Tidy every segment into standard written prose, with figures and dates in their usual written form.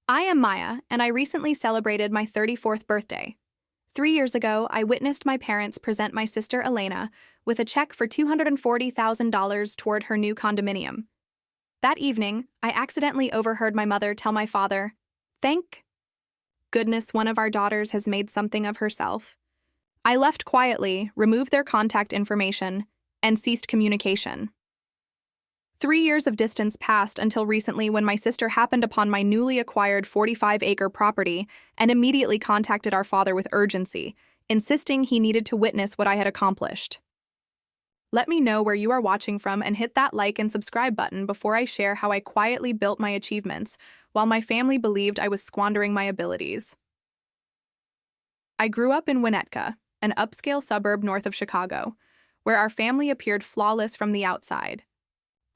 I am Maya, and I recently celebrated my 34th birthday. 3 years ago, I witnessed my parents present my sister Elena with a check for $240,000 toward her new condominium. That evening, I accidentally overheard my mother tell my father, "Thank goodness one of our daughters has made something of herself." I left quietly, removed their contact information, and ceased communication. 3 years of distance passed until recently when my sister happened upon my newly acquired 45-acre property and immediately contacted our father with urgency, insisting he needed to witness what I had accomplished. Let me know where you are watching from and hit that like and subscribe button before I share how I quietly built my achievements while my family believed I was squandering my abilities. I grew up in Winnetka, an upscale suburb north of Chicago, where our family appeared flawless from the outside.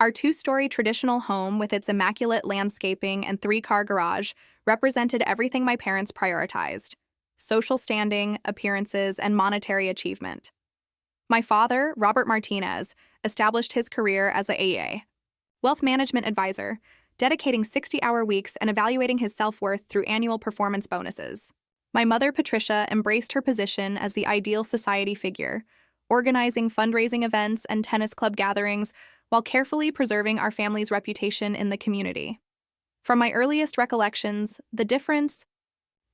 Our two-story traditional home with its immaculate landscaping and three-car garage represented everything my parents prioritized: social standing, appearances, and monetary achievement. My father, Robert Martinez, established his career as a wealth management advisor, dedicating 60-hour weeks and evaluating his self-worth through annual performance bonuses. My mother, Patricia, embraced her position as the ideal society figure, organizing fundraising events and tennis club gatherings while carefully preserving our family's reputation in the community. From my earliest recollections, the difference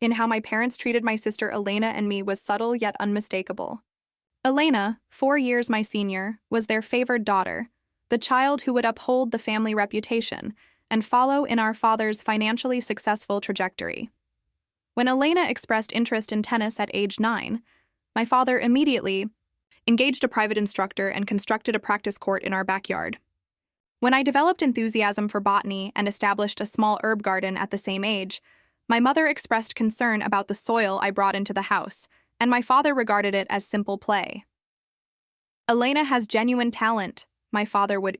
in how my parents treated my sister Elena and me was subtle yet unmistakable. Elena, 4 years my senior, was their favored daughter, the child who would uphold the family reputation and follow in our father's financially successful trajectory. When Elena expressed interest in tennis at age 9, my father immediately engaged a private instructor and constructed a practice court in our backyard. When I developed enthusiasm for botany and established a small herb garden at the same age, my mother expressed concern about the soil I brought into the house, and my father regarded it as simple play. "Elena has genuine talent," my father would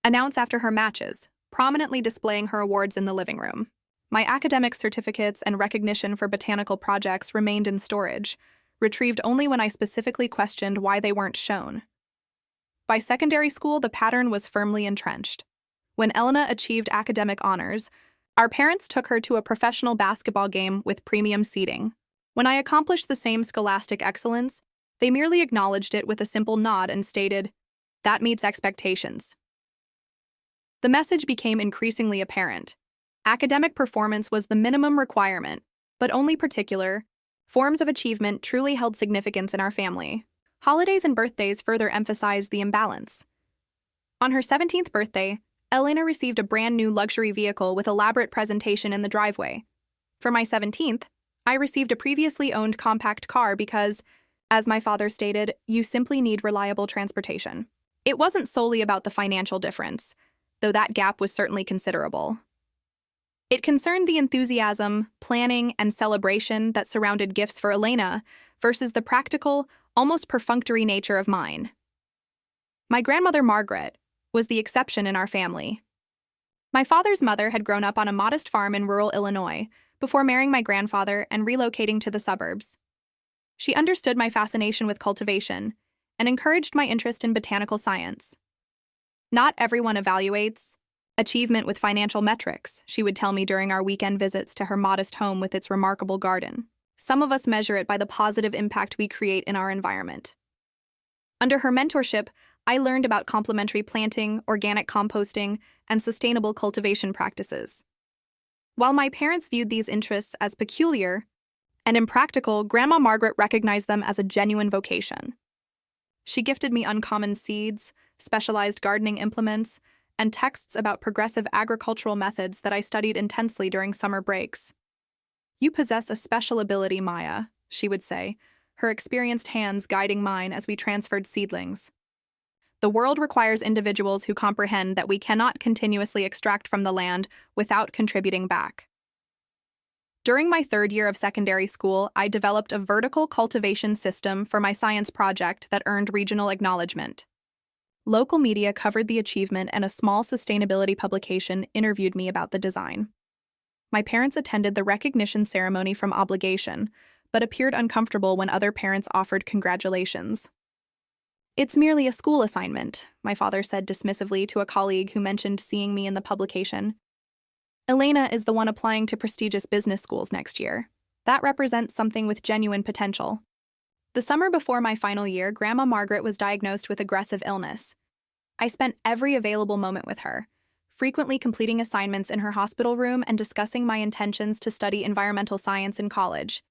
announce after her matches, prominently displaying her awards in the living room. My academic certificates and recognition for botanical projects remained in storage, retrieved only when I specifically questioned why they weren't shown. By secondary school, the pattern was firmly entrenched. When Elena achieved academic honors, our parents took her to a professional basketball game with premium seating. When I accomplished the same scholastic excellence, they merely acknowledged it with a simple nod and stated, "That meets expectations." The message became increasingly apparent. Academic performance was the minimum requirement, but only particular forms of achievement truly held significance in our family. Holidays and birthdays further emphasized the imbalance. On her 17th birthday, Elena received a brand new luxury vehicle with elaborate presentation in the driveway. For my 17th, I received a previously owned compact car because, as my father stated, you simply need reliable transportation. It wasn't solely about the financial difference, though that gap was certainly considerable. It concerned the enthusiasm, planning, and celebration that surrounded gifts for Elena versus the practical, almost perfunctory nature of mine. My grandmother, Margaret, was the exception in our family. My father's mother had grown up on a modest farm in rural Illinois before marrying my grandfather and relocating to the suburbs. She understood my fascination with cultivation and encouraged my interest in botanical science. "Not everyone evaluates achievement with financial metrics," she would tell me during our weekend visits to her modest home with its remarkable garden. "Some of us measure it by the positive impact we create in our environment." Under her mentorship, I learned about complementary planting, organic composting, and sustainable cultivation practices. While my parents viewed these interests as peculiar and impractical, Grandma Margaret recognized them as a genuine vocation. She gifted me uncommon seeds, specialized gardening implements, and texts about progressive agricultural methods that I studied intensely during summer breaks. "You possess a special ability, Maya," she would say, her experienced hands guiding mine as we transferred seedlings. "The world requires individuals who comprehend that we cannot continuously extract from the land without contributing back." During my 3rd year of secondary school, I developed a vertical cultivation system for my science project that earned regional acknowledgement. Local media covered the achievement, and a small sustainability publication interviewed me about the design. My parents attended the recognition ceremony from obligation, but appeared uncomfortable when other parents offered congratulations. "It's merely a school assignment," my father said dismissively to a colleague who mentioned seeing me in the publication. Elena is the one applying to prestigious business schools next year. That represents something with genuine potential. The summer before my final year, Grandma Margaret was diagnosed with aggressive illness. I spent every available moment with her, frequently completing assignments in her hospital room and discussing my intentions to study environmental science in college.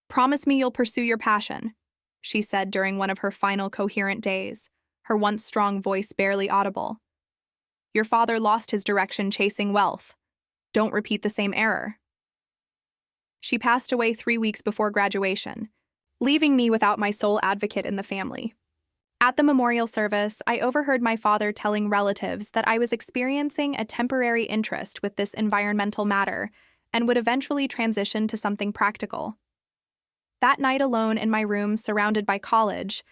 "Promise me you'll pursue your passion," she said during one of her final coherent days, her once strong voice barely audible. "Your father lost his direction chasing wealth. Don't repeat the same error." She passed away 3 weeks before graduation, leaving me without my sole advocate in the family. At the memorial service, I overheard my father telling relatives that I was experiencing a temporary interest with this environmental matter and would eventually transition to something practical. That night alone in my room, surrounded by college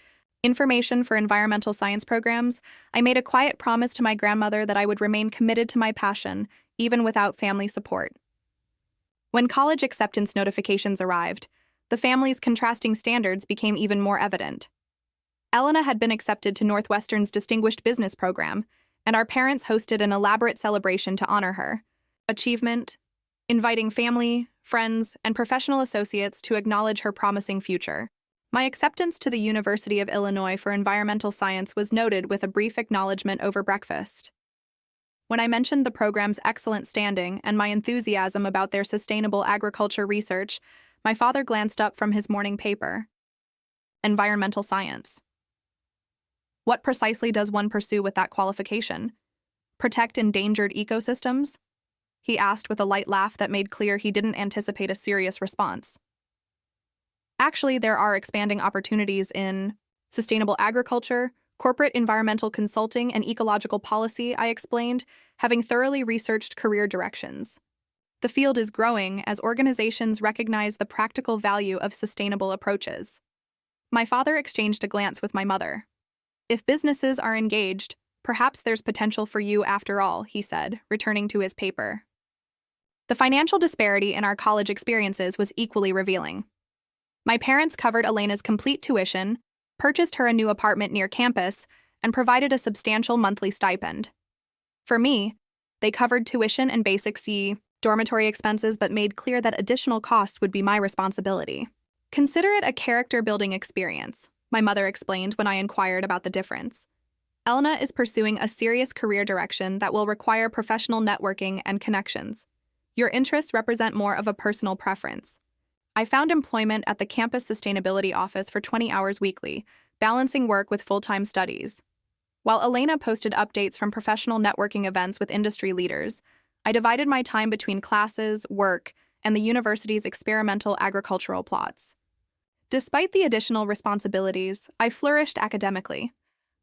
information for environmental science programs, I made a quiet promise to my grandmother that I would remain committed to my passion, even without family support. When college acceptance notifications arrived, the family's contrasting standards became even more evident. Elena had been accepted to Northwestern's Distinguished Business Program, and our parents hosted an elaborate celebration to honor her achievement, inviting family, friends, and professional associates to acknowledge her promising future. My acceptance to the University of Illinois for environmental science was noted with a brief acknowledgement over breakfast. When I mentioned the program's excellent standing and my enthusiasm about their sustainable agriculture research, my father glanced up from his morning paper. Environmental science. What precisely does one pursue with that qualification? Protect endangered ecosystems? He asked with a light laugh that made clear he didn't anticipate a serious response. Actually, there are expanding opportunities in sustainable agriculture, corporate environmental consulting, and ecological policy, I explained, having thoroughly researched career directions. The field is growing as organizations recognize the practical value of sustainable approaches. My father exchanged a glance with my mother. "If businesses are engaged, perhaps there's potential for you after all," he said, returning to his paper. The financial disparity in our college experiences was equally revealing. My parents covered Elena's complete tuition, purchased her a new apartment near campus, and provided a substantial monthly stipend. For me, they covered tuition and basic dormitory expenses but made clear that additional costs would be my responsibility. "Consider it a character-building experience," my mother explained when I inquired about the difference. "Elena is pursuing a serious career direction that will require professional networking and connections. Your interests represent more of a personal preference." I found employment at the campus sustainability office for 20 hours weekly, balancing work with full-time studies. While Elena posted updates from professional networking events with industry leaders, I divided my time between classes, work, and the university's experimental agricultural plots. Despite the additional responsibilities, I flourished academically.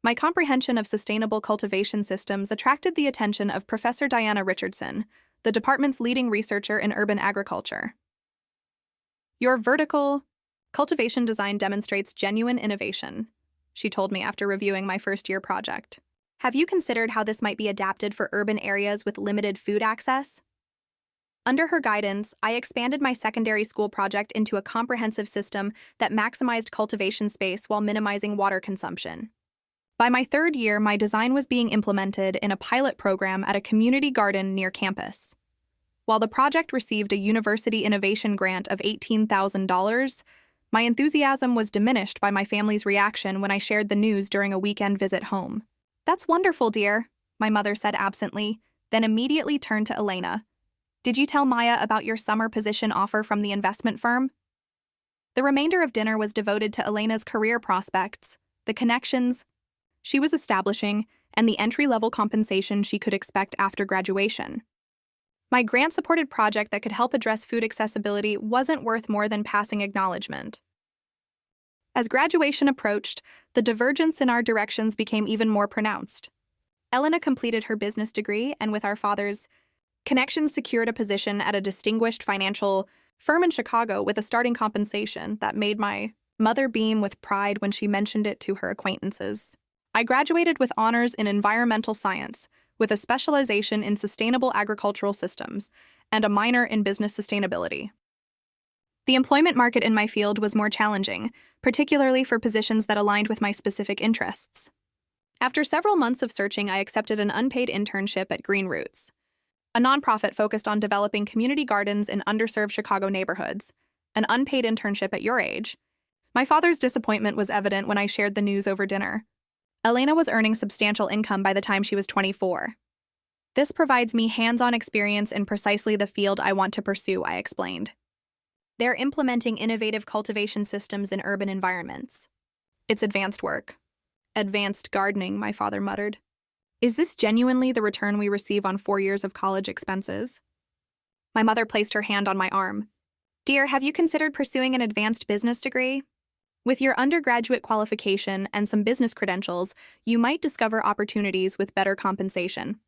My comprehension of sustainable cultivation systems attracted the attention of Professor Diana Richardson, the department's leading researcher in urban agriculture. "Your vertical cultivation design demonstrates genuine innovation," she told me after reviewing my first-year project. "Have you considered how this might be adapted for urban areas with limited food access?" Under her guidance, I expanded my secondary school project into a comprehensive system that maximized cultivation space while minimizing water consumption. By my third year, my design was being implemented in a pilot program at a community garden near campus. While the project received a university innovation grant of $18,000, my enthusiasm was diminished by my family's reaction when I shared the news during a weekend visit home. "That's wonderful, dear," my mother said absently, then immediately turned to Elena. "Did you tell Maya about your summer position offer from the investment firm?" The remainder of dinner was devoted to Elena's career prospects, the connections she was establishing, and the entry-level compensation she could expect after graduation. My grant-supported project that could help address food accessibility wasn't worth more than passing acknowledgement. As graduation approached, the divergence in our directions became even more pronounced. Elena completed her business degree and, with our father's connections, secured a position at a distinguished financial firm in Chicago with a starting compensation that made my mother beam with pride when she mentioned it to her acquaintances. I graduated with honors in environmental science, with a specialization in sustainable agricultural systems, and a minor in business sustainability. The employment market in my field was more challenging, particularly for positions that aligned with my specific interests. After several months of searching, I accepted an unpaid internship at Green Roots, a nonprofit focused on developing community gardens in underserved Chicago neighborhoods, an unpaid internship at your age. My father's disappointment was evident when I shared the news over dinner. Elena was earning substantial income by the time she was 24. This provides me hands-on experience in precisely the field I want to pursue, I explained. They're implementing innovative cultivation systems in urban environments. It's advanced work. Advanced gardening, my father muttered. Is this genuinely the return we receive on 4 years of college expenses? My mother placed her hand on my arm. Dear, have you considered pursuing an advanced business degree? With your undergraduate qualification and some business credentials, you might discover opportunities with better compensation.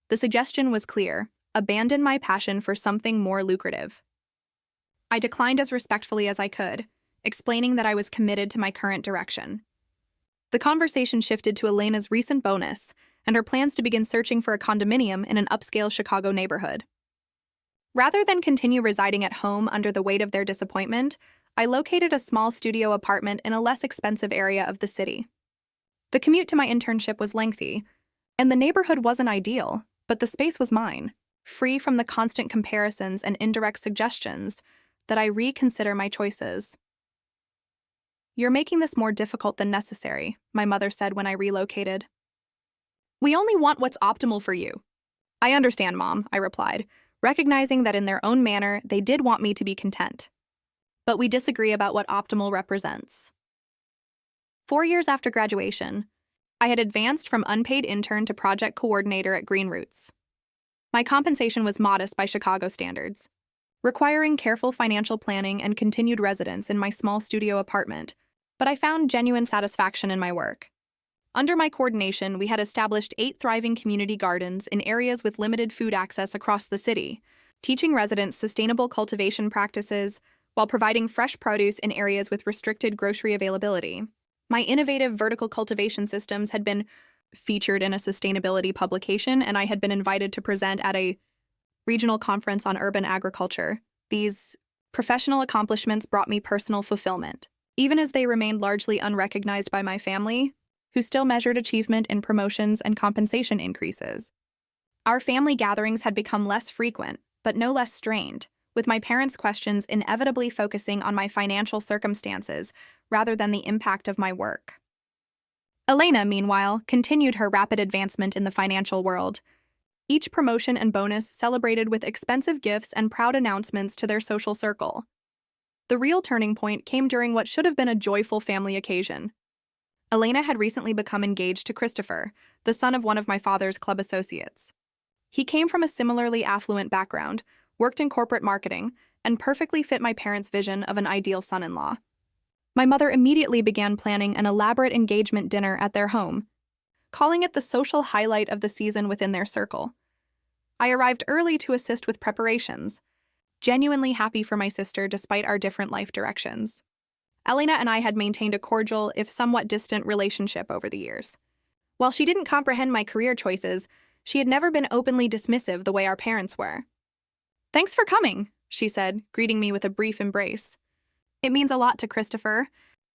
The suggestion was clear: abandon my passion for something more lucrative. I declined as respectfully as I could, explaining that I was committed to my current direction. The conversation shifted to Elena's recent bonus and her plans to begin searching for a condominium in an upscale Chicago neighborhood. Rather than continue residing at home under the weight of their disappointment, I located a small studio apartment in a less expensive area of the city. The commute to my internship was lengthy, and the neighborhood wasn't ideal, but the space was mine, free from the constant comparisons and indirect suggestions that I reconsider my choices. You're making this more difficult than necessary, my mother said when I relocated. We only want what's optimal for you. I understand, Mom, I replied, recognizing that in their own manner they did want me to be content. But we disagree about what optimal represents. 4 years after graduation, I had advanced from unpaid intern to project coordinator at Green Roots. My compensation was modest by Chicago standards, requiring careful financial planning and continued residence in my small studio apartment, but I found genuine satisfaction in my work. Under my coordination, we had established 8 thriving community gardens in areas with limited food access across the city, teaching residents sustainable cultivation practices while providing fresh produce in areas with restricted grocery availability. My innovative vertical cultivation systems had been featured in a sustainability publication, and I had been invited to present at a regional conference on urban agriculture. These professional accomplishments brought me personal fulfillment, even as they remained largely unrecognized by my family, who still measured achievement in promotions and compensation increases. Our family gatherings had become less frequent, but no less strained, with my parents' questions inevitably focusing on my financial circumstances rather than the impact of my work. Elena, meanwhile, continued her rapid advancement in the financial world. Each promotion and bonus celebrated with expensive gifts and proud announcements to their social circle. The real turning point came during what should have been a joyful family occasion. Elena had recently become engaged to Christopher, the son of one of my father's club associates. He came from a similarly affluent background, worked in corporate marketing, and perfectly fit my parents' vision of an ideal son-in-law. My mother immediately began planning an elaborate engagement dinner at their home, calling it the social highlight of the season within their circle. I arrived early to assist with preparations, genuinely happy for my sister despite our different life directions. Elena and I had maintained a cordial, if somewhat distant, relationship over the years. While she didn't comprehend my career choices, she had never been openly dismissive the way our parents were. "Thanks for coming," she said, greeting me with a brief embrace. "It means a lot to Christopher.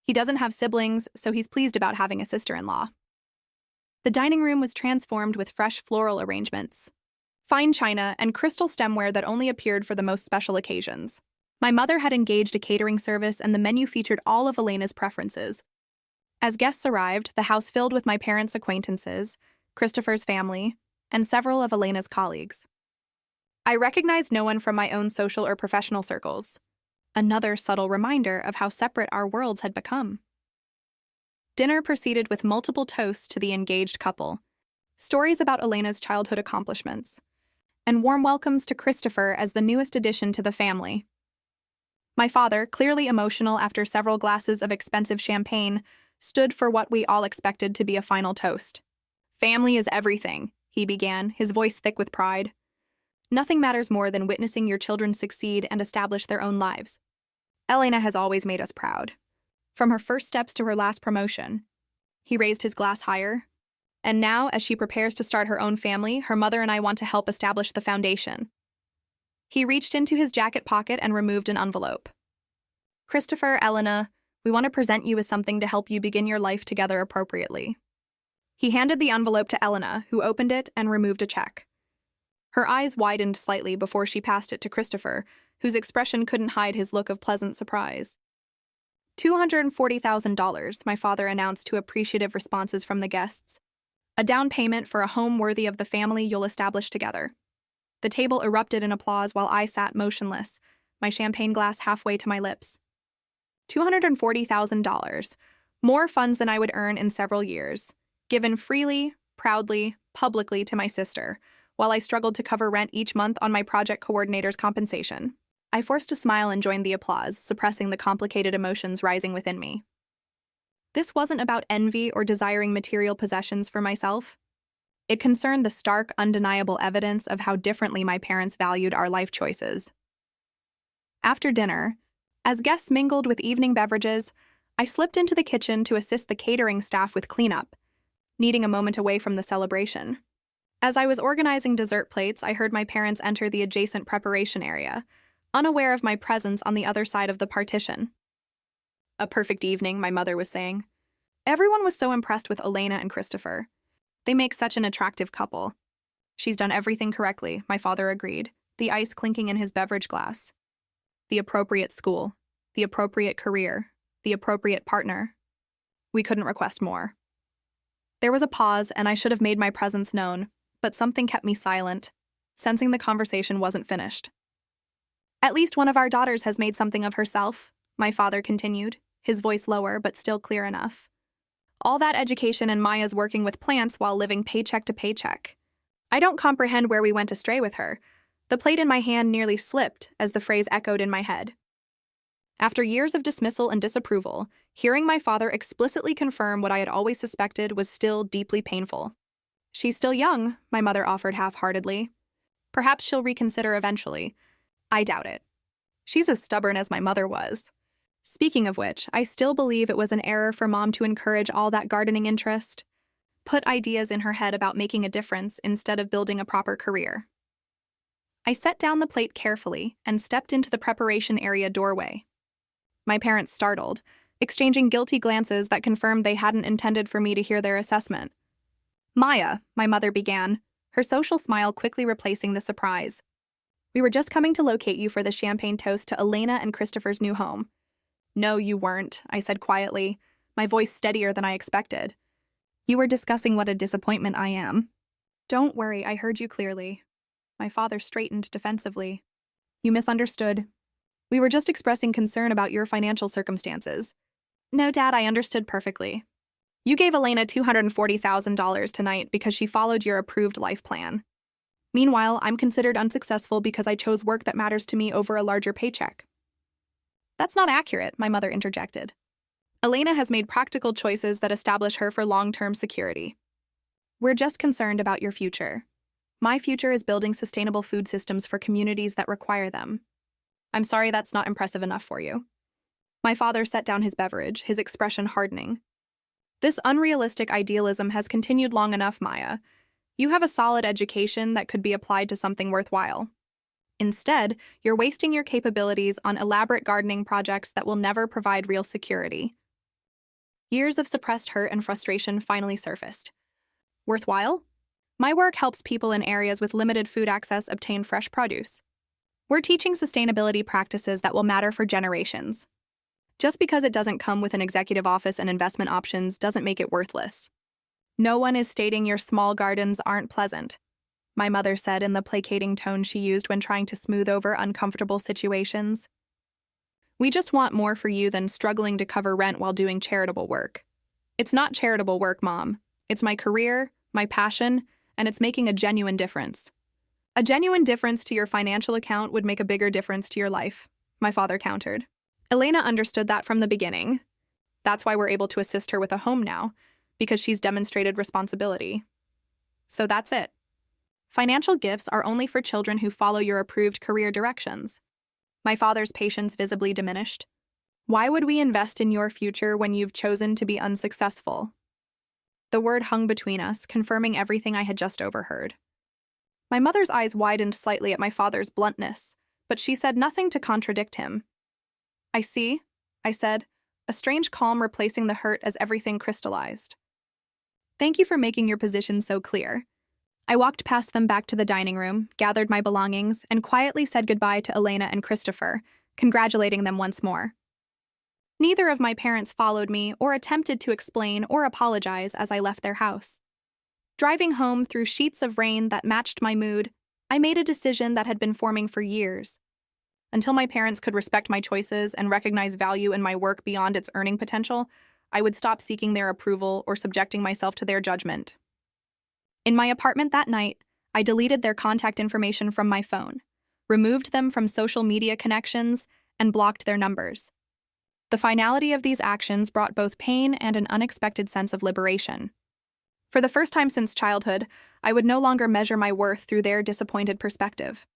He doesn't have siblings, so he's pleased about having a sister-in-law." The dining room was transformed with fresh floral arrangements, fine china, and crystal stemware that only appeared for the most special occasions. My mother had engaged a catering service, and the menu featured all of Elena's preferences. As guests arrived, the house filled with my parents' acquaintances, Christopher's family, and several of Elena's colleagues. I recognized no one from my own social or professional circles. Another subtle reminder of how separate our worlds had become. Dinner proceeded with multiple toasts to the engaged couple, stories about Elena's childhood accomplishments, and warm welcomes to Christopher as the newest addition to the family. My father, clearly emotional after several glasses of expensive champagne, stood for what we all expected to be a final toast. "Family is everything," he began, his voice thick with pride. "Nothing matters more than witnessing your children succeed and establish their own lives. Elena has always made us proud. From her first steps to her last promotion." He raised his glass higher. "And now, as she prepares to start her own family, her mother and I want to help establish the foundation." He reached into his jacket pocket and removed an envelope. "Christopher, Elena, we want to present you with something to help you begin your life together appropriately." He handed the envelope to Elena, who opened it and removed a check. Her eyes widened slightly before she passed it to Christopher, whose expression couldn't hide his look of pleasant surprise. $240,000, my father announced to appreciative responses from the guests. A down payment for a home worthy of the family you'll establish together. The table erupted in applause while I sat motionless, my champagne glass halfway to my lips. $240,000, more funds than I would earn in several years, given freely, proudly, publicly to my sister, while I struggled to cover rent each month on my project coordinator's compensation. I forced a smile and joined the applause, suppressing the complicated emotions rising within me. This wasn't about envy or desiring material possessions for myself. It concerned the stark, undeniable evidence of how differently my parents valued our life choices. After dinner, as guests mingled with evening beverages, I slipped into the kitchen to assist the catering staff with cleanup, needing a moment away from the celebration. As I was organizing dessert plates, I heard my parents enter the adjacent preparation area, unaware of my presence on the other side of the partition. A perfect evening, my mother was saying. Everyone was so impressed with Elena and Christopher. They make such an attractive couple. She's done everything correctly, my father agreed, the ice clinking in his beverage glass. The appropriate school, the appropriate career, the appropriate partner. We couldn't request more. There was a pause, and I should have made my presence known, but something kept me silent, sensing the conversation wasn't finished. At least one of our daughters has made something of herself, my father continued, his voice lower but still clear enough. All that education and Maya's working with plants while living paycheck to paycheck. I don't comprehend where we went astray with her. The plate in my hand nearly slipped as the phrase echoed in my head. After years of dismissal and disapproval, hearing my father explicitly confirm what I had always suspected was still deeply painful. She's still young, my mother offered half-heartedly. Perhaps she'll reconsider eventually. I doubt it. She's as stubborn as my mother was. Speaking of which, I still believe it was an error for Mom to encourage all that gardening interest. Put ideas in her head about making a difference instead of building a proper career. I set down the plate carefully and stepped into the preparation area doorway. My parents startled, exchanging guilty glances that confirmed they hadn't intended for me to hear their assessment. Maya, my mother began, her social smile quickly replacing the surprise. We were just coming to locate you for the champagne toast to Elena and Christopher's new home. No, you weren't, I said quietly, my voice steadier than I expected. You were discussing what a disappointment I am. Don't worry, I heard you clearly. My father straightened defensively. You misunderstood. We were just expressing concern about your financial circumstances. No, Dad, I understood perfectly. You gave Elena $240,000 tonight because she followed your approved life plan. Meanwhile, I'm considered unsuccessful because I chose work that matters to me over a larger paycheck. That's not accurate, my mother interjected. Elena has made practical choices that establish her for long-term security. We're just concerned about your future. My future is building sustainable food systems for communities that require them. I'm sorry that's not impressive enough for you. My father set down his beverage, his expression hardening. This unrealistic idealism has continued long enough, Maya. You have a solid education that could be applied to something worthwhile. Instead, you're wasting your capabilities on elaborate gardening projects that will never provide real security. Years of suppressed hurt and frustration finally surfaced. Worthwhile? My work helps people in areas with limited food access obtain fresh produce. We're teaching sustainability practices that will matter for generations. Just because it doesn't come with an executive office and investment options doesn't make it worthless. No one is stating your small gardens aren't pleasant, my mother said in the placating tone she used when trying to smooth over uncomfortable situations. We just want more for you than struggling to cover rent while doing charitable work. It's not charitable work, Mom. It's my career, my passion, and it's making a genuine difference. A genuine difference to your financial account would make a bigger difference to your life, my father countered. Elena understood that from the beginning. That's why we're able to assist her with a home now, because she's demonstrated responsibility. So that's it. Financial gifts are only for children who follow your approved career directions. My father's patience visibly diminished. Why would we invest in your future when you've chosen to be unsuccessful? The word hung between us, confirming everything I had just overheard. My mother's eyes widened slightly at my father's bluntness, but she said nothing to contradict him. I see, I said, a strange calm replacing the hurt as everything crystallized. Thank you for making your position so clear. I walked past them back to the dining room, gathered my belongings, and quietly said goodbye to Elena and Christopher, congratulating them once more. Neither of my parents followed me or attempted to explain or apologize as I left their house. Driving home through sheets of rain that matched my mood, I made a decision that had been forming for years. Until my parents could respect my choices and recognize value in my work beyond its earning potential, I would stop seeking their approval or subjecting myself to their judgment. In my apartment that night, I deleted their contact information from my phone, removed them from social media connections, and blocked their numbers. The finality of these actions brought both pain and an unexpected sense of liberation. For the first time since childhood, I would no longer measure my worth through their disappointed perspective.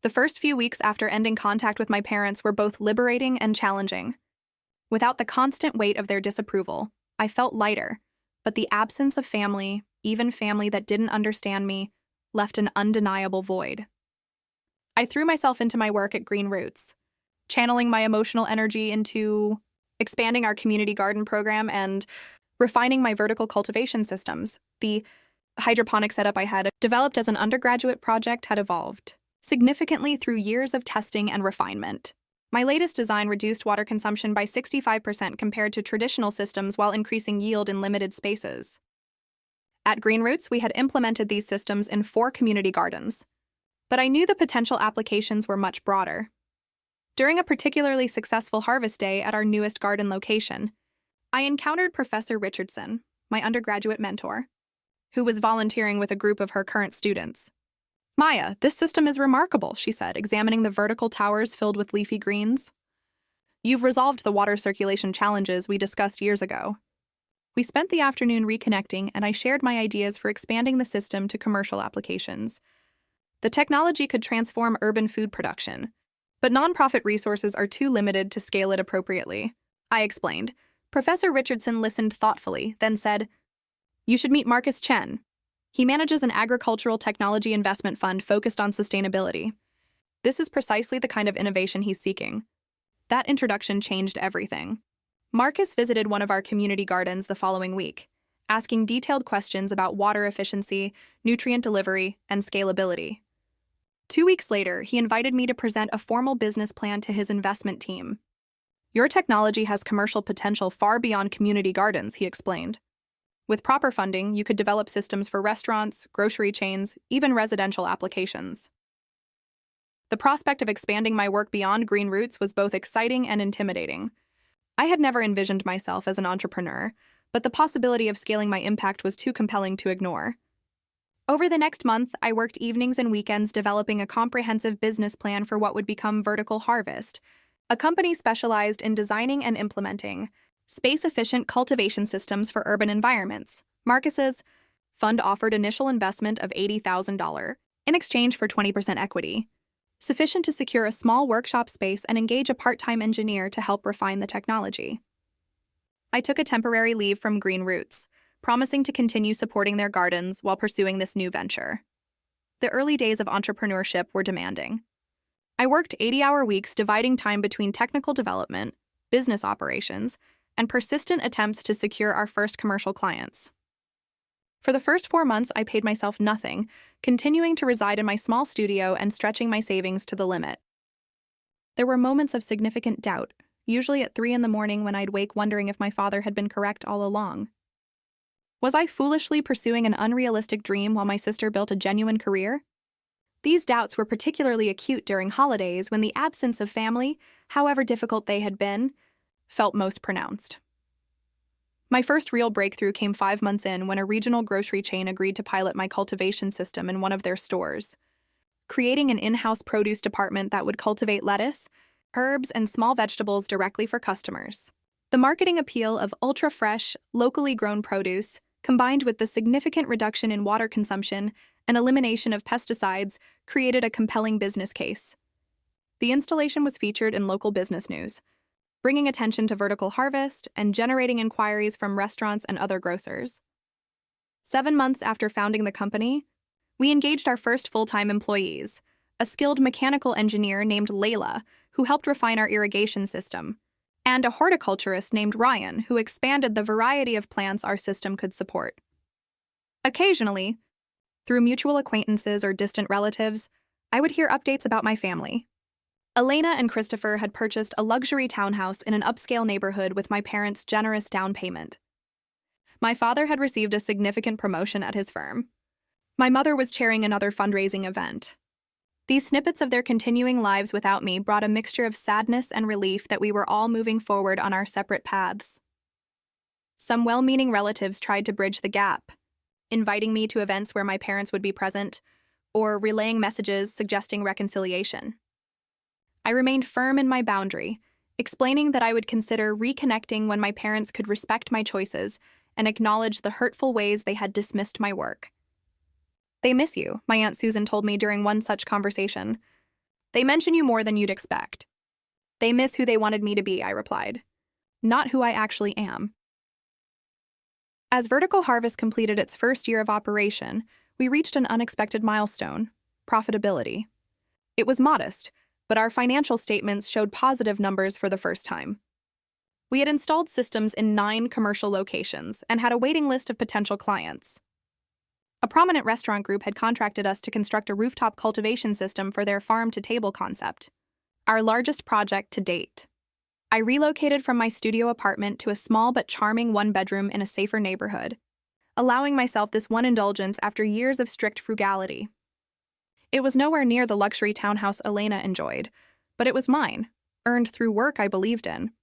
The first few weeks after ending contact with my parents were both liberating and challenging. Without the constant weight of their disapproval, I felt lighter, but the absence of family, even family that didn't understand me, left an undeniable void. I threw myself into my work at Green Roots, channeling my emotional energy into expanding our community garden program and refining my vertical cultivation systems. The hydroponic setup I had developed as an undergraduate project had evolved significantly through years of testing and refinement. My latest design reduced water consumption by 65% compared to traditional systems while increasing yield in limited spaces. At Green Roots, we had implemented these systems in 4 community gardens, but I knew the potential applications were much broader. During a particularly successful harvest day at our newest garden location, I encountered Professor Richardson, my undergraduate mentor, who was volunteering with a group of her current students. "Maya, this system is remarkable," she said, examining the vertical towers filled with leafy greens. "You've resolved the water circulation challenges we discussed years ago." We spent the afternoon reconnecting, and I shared my ideas for expanding the system to commercial applications. The technology could transform urban food production, but nonprofit resources are too limited to scale it appropriately, I explained. Professor Richardson listened thoughtfully, then said, "You should meet Marcus Chen. He manages an agricultural technology investment fund focused on sustainability. This is precisely the kind of innovation he's seeking." That introduction changed everything. Marcus visited one of our community gardens the following week, asking detailed questions about water efficiency, nutrient delivery, and scalability. 2 weeks later, he invited me to present a formal business plan to his investment team. "Your technology has commercial potential far beyond community gardens," he explained. "With proper funding, you could develop systems for restaurants, grocery chains, even residential applications." The prospect of expanding my work beyond Green Roots was both exciting and intimidating. I had never envisioned myself as an entrepreneur, but the possibility of scaling my impact was too compelling to ignore. Over the next month, I worked evenings and weekends developing a comprehensive business plan for what would become Vertical Harvest, a company specialized in designing and implementing space-efficient cultivation systems for urban environments. Marcus's fund offered initial investment of $80,000 in exchange for 20% equity, sufficient to secure a small workshop space and engage a part-time engineer to help refine the technology. I took a temporary leave from Green Roots, promising to continue supporting their gardens while pursuing this new venture. The early days of entrepreneurship were demanding. I worked 80-hour weeks dividing time between technical development, business operations, and persistent attempts to secure our first commercial clients. For the first 4 months, I paid myself nothing, continuing to reside in my small studio and stretching my savings to the limit. There were moments of significant doubt, usually at 3 a.m. when I'd wake wondering if my father had been correct all along. Was I foolishly pursuing an unrealistic dream while my sister built a genuine career? These doubts were particularly acute during holidays when the absence of family, however difficult they had been, felt most pronounced. My first real breakthrough came 5 months in when a regional grocery chain agreed to pilot my cultivation system in one of their stores, creating an in-house produce department that would cultivate lettuce, herbs, and small vegetables directly for customers. The marketing appeal of ultra-fresh, locally grown produce, combined with the significant reduction in water consumption and elimination of pesticides, created a compelling business case. The installation was featured in local business news, bringing attention to Vertical Harvest and generating inquiries from restaurants and other grocers. 7 months after founding the company, we engaged our first full-time employees, a skilled mechanical engineer named Layla, who helped refine our irrigation system, and a horticulturist named Ryan, who expanded the variety of plants our system could support. Occasionally, Through mutual acquaintances or distant relatives, I would hear updates about my family. Elena and Christopher had purchased a luxury townhouse in an upscale neighborhood with my parents' generous down payment. My father had received a significant promotion at his firm. My mother was chairing another fundraising event. These snippets of their continuing lives without me brought a mixture of sadness and relief that we were all moving forward on our separate paths. Some well-meaning relatives tried to bridge the gap, inviting me to events where my parents would be present, or relaying messages suggesting reconciliation. I remained firm in my boundary, explaining that I would consider reconnecting when my parents could respect my choices and acknowledge the hurtful ways they had dismissed my work. "They miss you," my Aunt Susan told me during one such conversation. "They mention you more than you'd expect." "They miss who they wanted me to be," I replied, "not who I actually am." As Vertical Harvest completed its first year of operation, we reached an unexpected milestone: profitability. It was modest, but our financial statements showed positive numbers for the first time. We had installed systems in 9 commercial locations and had a waiting list of potential clients. A prominent restaurant group had contracted us to construct a rooftop cultivation system for their farm-to-table concept, our largest project to date. I relocated from my studio apartment to a small but charming one-bedroom in a safer neighborhood, allowing myself this one indulgence after years of strict frugality. It was nowhere near the luxury townhouse Elena enjoyed, but it was mine, earned through work I believed in.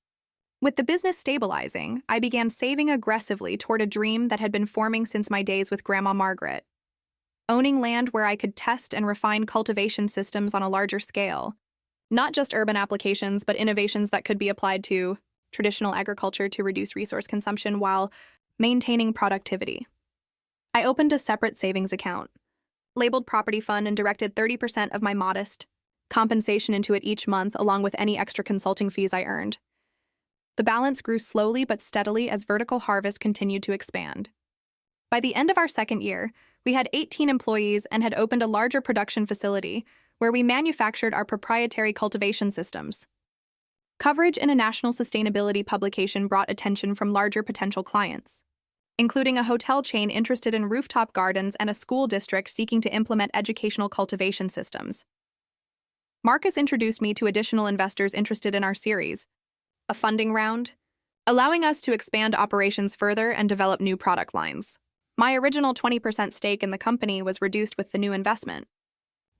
With the business stabilizing, I began saving aggressively toward a dream that had been forming since my days with Grandma Margaret. Owning land where I could test and refine cultivation systems on a larger scale. Not just urban applications, but innovations that could be applied to traditional agriculture to reduce resource consumption while maintaining productivity. I opened a separate savings account, labeled Property Fund, and directed 30% of my modest compensation into it each month, along with any extra consulting fees I earned. The balance grew slowly but steadily as Vertical Harvest continued to expand. By the end of our second year, we had 18 employees and had opened a larger production facility where we manufactured our proprietary cultivation systems. Coverage in a national sustainability publication brought attention from larger potential clients, including a hotel chain interested in rooftop gardens and a school district seeking to implement educational cultivation systems. Marcus introduced me to additional investors interested in our series, a funding round, allowing us to expand operations further and develop new product lines. My original 20% stake in the company was reduced with the new investment,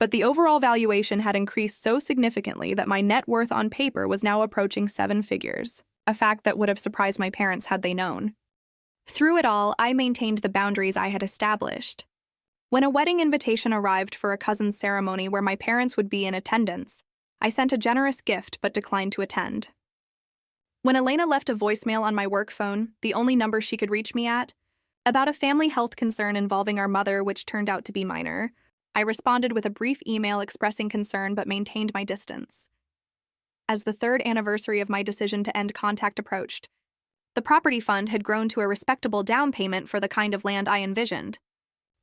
but the overall valuation had increased so significantly that my net worth on paper was now approaching 7 figures, a fact that would have surprised my parents had they known. Through it all, I maintained the boundaries I had established. When a wedding invitation arrived for a cousin's ceremony where my parents would be in attendance, I sent a generous gift but declined to attend. When Elena left a voicemail on my work phone, the only number she could reach me at, about a family health concern involving our mother, which turned out to be minor, I responded with a brief email expressing concern but maintained my distance. As the 3rd anniversary of my decision to end contact approached, the property fund had grown to a respectable down payment for the kind of land I envisioned.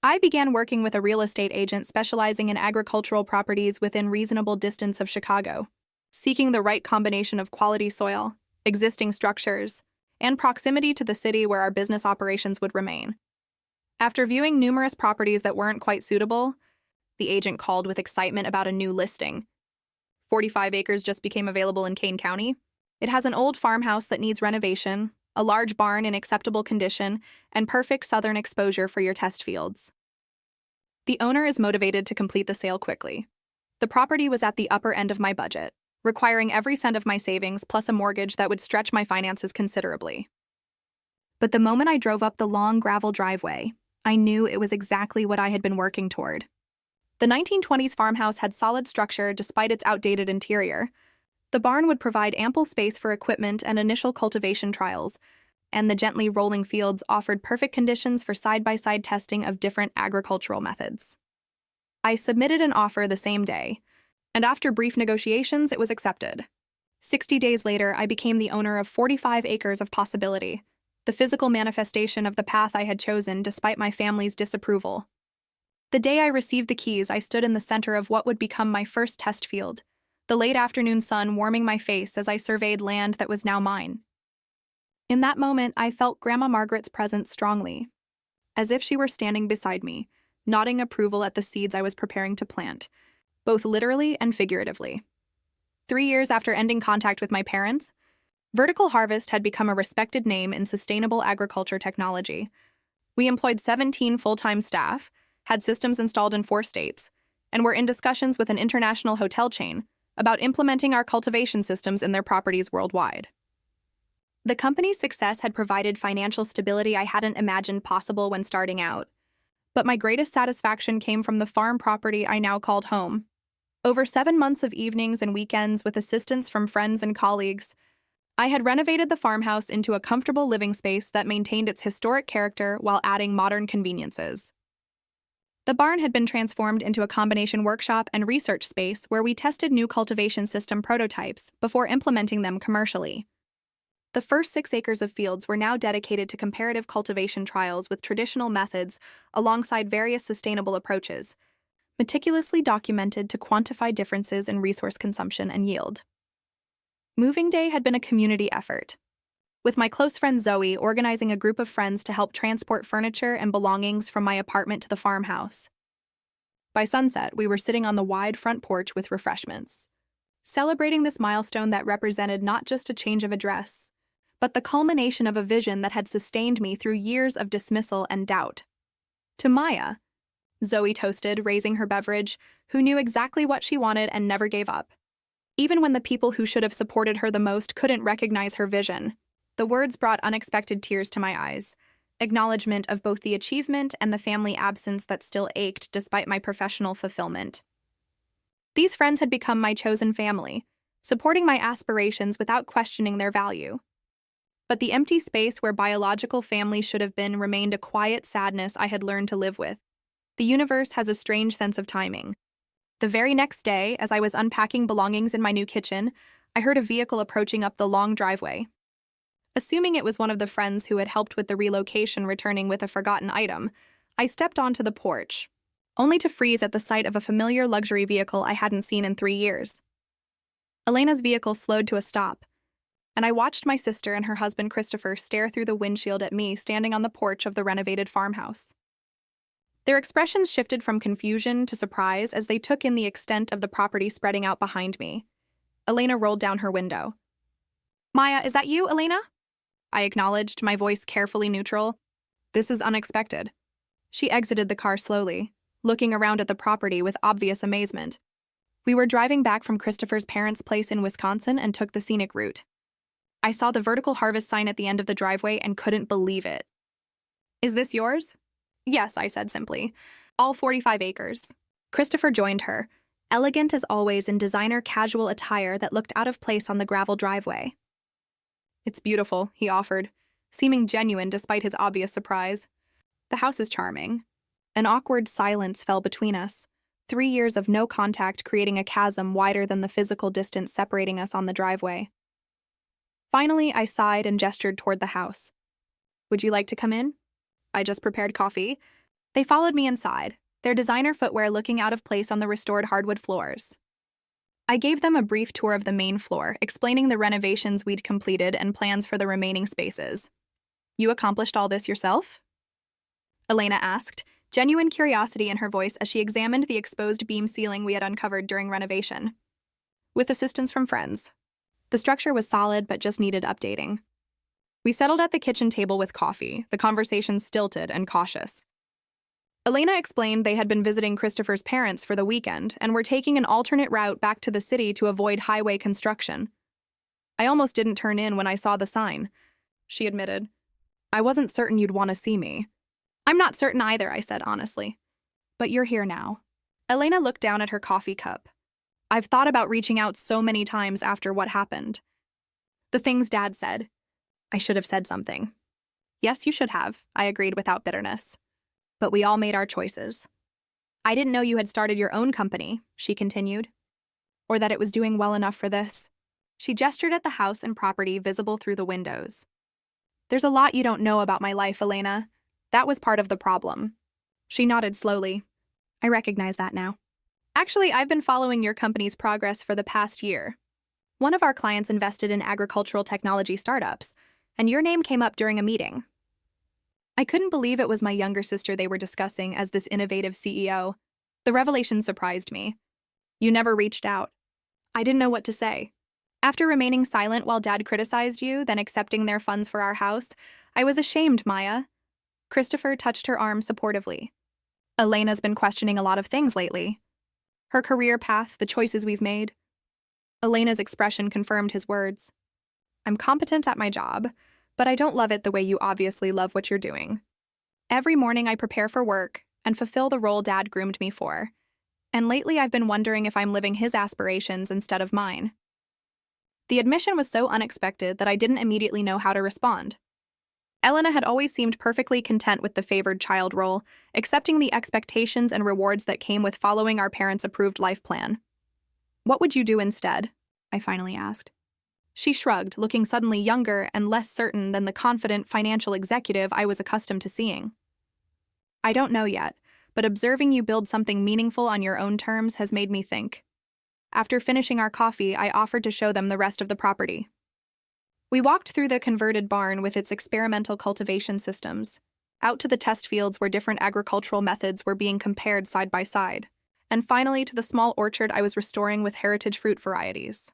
I began working with a real estate agent specializing in agricultural properties within reasonable distance of Chicago, seeking the right combination of quality soil, existing structures, and proximity to the city where our business operations would remain. After viewing numerous properties that weren't quite suitable, the agent called with excitement about a new listing. 45 acres just became available in Kane County. It has an old farmhouse that needs renovation, a large barn in acceptable condition, and perfect southern exposure for your test fields. The owner is motivated to complete the sale quickly. The property was at the upper end of my budget, requiring every cent of my savings plus a mortgage that would stretch my finances considerably. But the moment I drove up the long gravel driveway, I knew it was exactly what I had been working toward. The 1920s farmhouse had solid structure despite its outdated interior. The barn would provide ample space for equipment and initial cultivation trials, and the gently rolling fields offered perfect conditions for side-by-side testing of different agricultural methods. I submitted an offer the same day, and after brief negotiations, it was accepted. 60 days later, I became the owner of 45 acres of possibility, the physical manifestation of the path I had chosen despite my family's disapproval. The day I received the keys, I stood in the center of what would become my first test field, the late afternoon sun warming my face as I surveyed land that was now mine. In that moment, I felt Grandma Margaret's presence strongly, as if she were standing beside me, nodding approval at the seeds I was preparing to plant, both literally and figuratively. 3 years after ending contact with my parents, Vertical Harvest had become a respected name in sustainable agriculture technology. We employed 17 full-time staff, had systems installed in 4 states, and were in discussions with an international hotel chain about implementing our cultivation systems in their properties worldwide. The company's success had provided financial stability I hadn't imagined possible when starting out. But my greatest satisfaction came from the farm property I now called home. Over 7 months of evenings and weekends with assistance from friends and colleagues, I had renovated the farmhouse into a comfortable living space that maintained its historic character while adding modern conveniences. The barn had been transformed into a combination workshop and research space where we tested new cultivation system prototypes before implementing them commercially. The first 6 acres of fields were now dedicated to comparative cultivation trials with traditional methods alongside various sustainable approaches, meticulously documented to quantify differences in resource consumption and yield. Moving day had been a community effort, with my close friend Zoe organizing a group of friends to help transport furniture and belongings from my apartment to the farmhouse. By sunset, we were sitting on the wide front porch with refreshments, celebrating this milestone that represented not just a change of address, but the culmination of a vision that had sustained me through years of dismissal and doubt. To Maya, Zoe toasted, raising her beverage, who knew exactly what she wanted and never gave up. Even when the people who should have supported her the most couldn't recognize her vision, the words brought unexpected tears to my eyes, acknowledgement of both the achievement and the family absence that still ached despite my professional fulfillment. These friends had become my chosen family, supporting my aspirations without questioning their value. But the empty space where biological family should have been remained a quiet sadness I had learned to live with. The universe has a strange sense of timing. The very next day, as I was unpacking belongings in my new kitchen, I heard a vehicle approaching up the long driveway. Assuming it was one of the friends who had helped with the relocation returning with a forgotten item, I stepped onto the porch, only to freeze at the sight of a familiar luxury vehicle I hadn't seen in 3 years. Elena's vehicle slowed to a stop, and I watched my sister and her husband Christopher stare through the windshield at me standing on the porch of the renovated farmhouse. Their expressions shifted from confusion to surprise as they took in the extent of the property spreading out behind me. Elena rolled down her window. "Maya, is that you, Elena?" I acknowledged, my voice carefully neutral. "This is unexpected." She exited the car slowly, looking around at the property with obvious amazement. We were driving back from Christopher's parents' place in Wisconsin and took the scenic route. I saw the Vertical Harvest sign at the end of the driveway and couldn't believe it. "Is this yours?" "Yes," I said simply. "All 45 acres. Christopher joined her, elegant as always in designer casual attire that looked out of place on the gravel driveway. "It's beautiful," he offered, seeming genuine despite his obvious surprise. "The house is charming." An awkward silence fell between us, 3 years of no contact creating a chasm wider than the physical distance separating us on the driveway. Finally, I sighed and gestured toward the house. "Would you like to come in? I just prepared coffee." They followed me inside, their designer footwear looking out of place on the restored hardwood floors. I gave them a brief tour of the main floor, explaining the renovations we'd completed and plans for the remaining spaces. "You accomplished all this yourself?" Elena asked, genuine curiosity in her voice as she examined the exposed beam ceiling we had uncovered during renovation. "With assistance from friends. The structure was solid but just needed updating." We settled at the kitchen table with coffee, the conversation stilted and cautious. Elena explained they had been visiting Christopher's parents for the weekend and were taking an alternate route back to the city to avoid highway construction. "I almost didn't turn in when I saw the sign," she admitted. "I wasn't certain you'd want to see me." "I'm not certain either," I said honestly. "But you're here now." Elena looked down at her coffee cup. "I've thought about reaching out so many times after what happened. The things Dad said. I should have said something." "Yes, you should have," I agreed without bitterness. "But we all made our choices." "I didn't know you had started your own company," she continued. "Or that it was doing well enough for this." She gestured at the house and property visible through the windows. "There's a lot you don't know about my life, Elena. That was part of the problem." She nodded slowly. "I recognize that now. Actually, I've been following your company's progress for the past year. One of our clients invested in agricultural technology startups, and your name came up during a meeting." I couldn't believe it was my younger sister they were discussing as this innovative CEO. The revelation surprised me. You never reached out. I didn't know what to say. After remaining silent while Dad criticized you, then accepting their funds for our house, I was ashamed, Maya. Christopher touched her arm supportively. Elena's been questioning a lot of things lately. Her career path, the choices we've made. Elena's expression confirmed his words. I'm competent at my job, but I don't love it the way you obviously love what you're doing. Every morning I prepare for work and fulfill the role Dad groomed me for. And lately I've been wondering if I'm living his aspirations instead of mine. The admission was so unexpected that I didn't immediately know how to respond. Elena had always seemed perfectly content with the favored child role, accepting the expectations and rewards that came with following our parents' approved life plan. What would you do instead? I finally asked. She shrugged, looking suddenly younger and less certain than the confident financial executive I was accustomed to seeing. I don't know yet, but observing you build something meaningful on your own terms has made me think. After finishing our coffee, I offered to show them the rest of the property. We walked through the converted barn with its experimental cultivation systems, out to the test fields where different agricultural methods were being compared side by side, and finally to the small orchard I was restoring with heritage fruit varieties.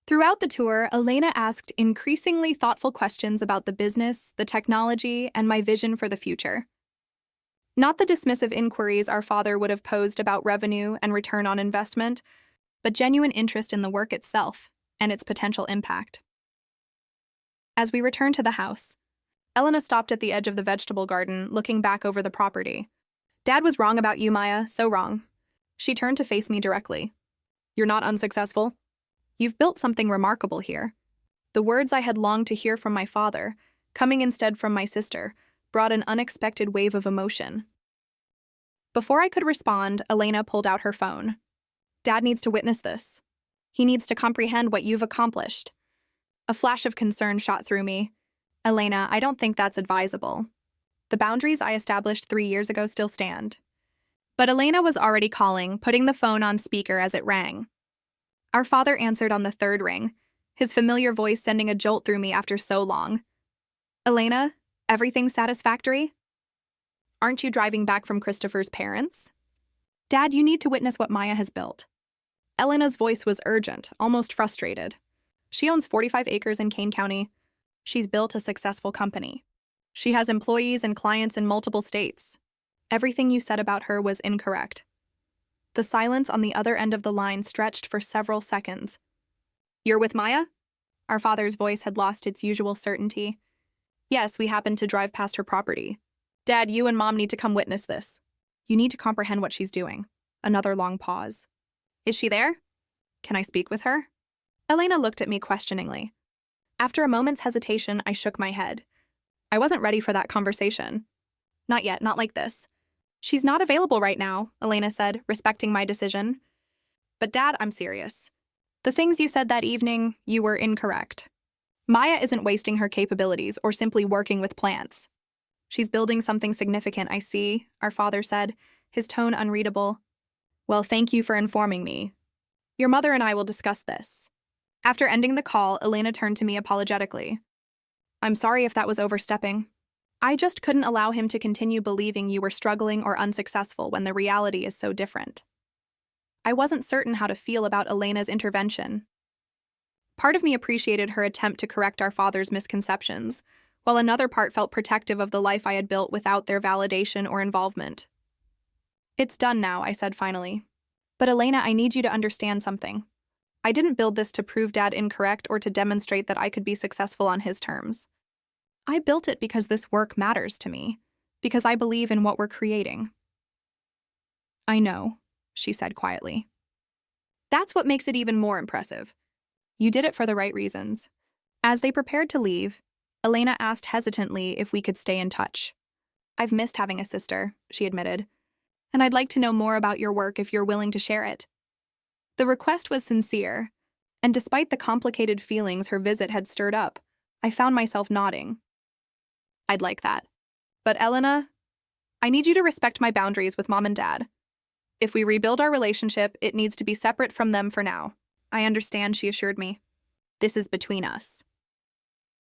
Throughout the tour, Elena asked increasingly thoughtful questions about the business, the technology, and my vision for the future. Not the dismissive inquiries our father would have posed about revenue and return on investment, but genuine interest in the work itself and its potential impact. As we returned to the house, Elena stopped at the edge of the vegetable garden, looking back over the property. Dad was wrong about you, Maya, so wrong. She turned to face me directly. You're not unsuccessful. You've built something remarkable here. The words I had longed to hear from my father, coming instead from my sister, brought an unexpected wave of emotion. Before I could respond, Elena pulled out her phone. Dad needs to witness this. He needs to comprehend what you've accomplished. A flash of concern shot through me. Elena, I don't think that's advisable. The boundaries I established 3 years ago still stand. But Elena was already calling, putting the phone on speaker as it rang. Our father answered on the third ring, his familiar voice sending a jolt through me after so long. Elena, everything satisfactory? Aren't you driving back from Christopher's parents? Dad, you need to witness what Maya has built. Elena's voice was urgent, almost frustrated. She owns 45 acres in Kane County. She's built a successful company. She has employees and clients in multiple states. Everything you said about her was incorrect. The silence on the other end of the line stretched for several seconds. You're with Maya? Our father's voice had lost its usual certainty. Yes, we happened to drive past her property. Dad, you and Mom need to come witness this. You need to comprehend what she's doing. Another long pause. Is she there? Can I speak with her? Elena looked at me questioningly. After a moment's hesitation, I shook my head. I wasn't ready for that conversation. Not yet, not like this. She's not available right now, Elena said, respecting my decision. But Dad, I'm serious. The things you said that evening, you were incorrect. Maya isn't wasting her capabilities or simply working with plants. She's building something significant, I see, our father said, his tone unreadable. Well, thank you for informing me. Your mother and I will discuss this. After ending the call, Elena turned to me apologetically. I'm sorry if that was overstepping. I just couldn't allow him to continue believing you were struggling or unsuccessful when the reality is so different. I wasn't certain how to feel about Elena's intervention. Part of me appreciated her attempt to correct our father's misconceptions, while another part felt protective of the life I had built without their validation or involvement. It's done now, I said finally. But Elena, I need you to understand something. I didn't build this to prove Dad incorrect or to demonstrate that I could be successful on his terms. I built it because this work matters to me, because I believe in what we're creating. I know, she said quietly. That's what makes it even more impressive. You did it for the right reasons. As they prepared to leave, Elena asked hesitantly if we could stay in touch. I've missed having a sister, she admitted, and I'd like to know more about your work if you're willing to share it. The request was sincere, and despite the complicated feelings her visit had stirred up, I found myself nodding. I'd like that. But Elena, I need you to respect my boundaries with Mom and Dad. If we rebuild our relationship, it needs to be separate from them for now. I understand, she assured me. This is between us.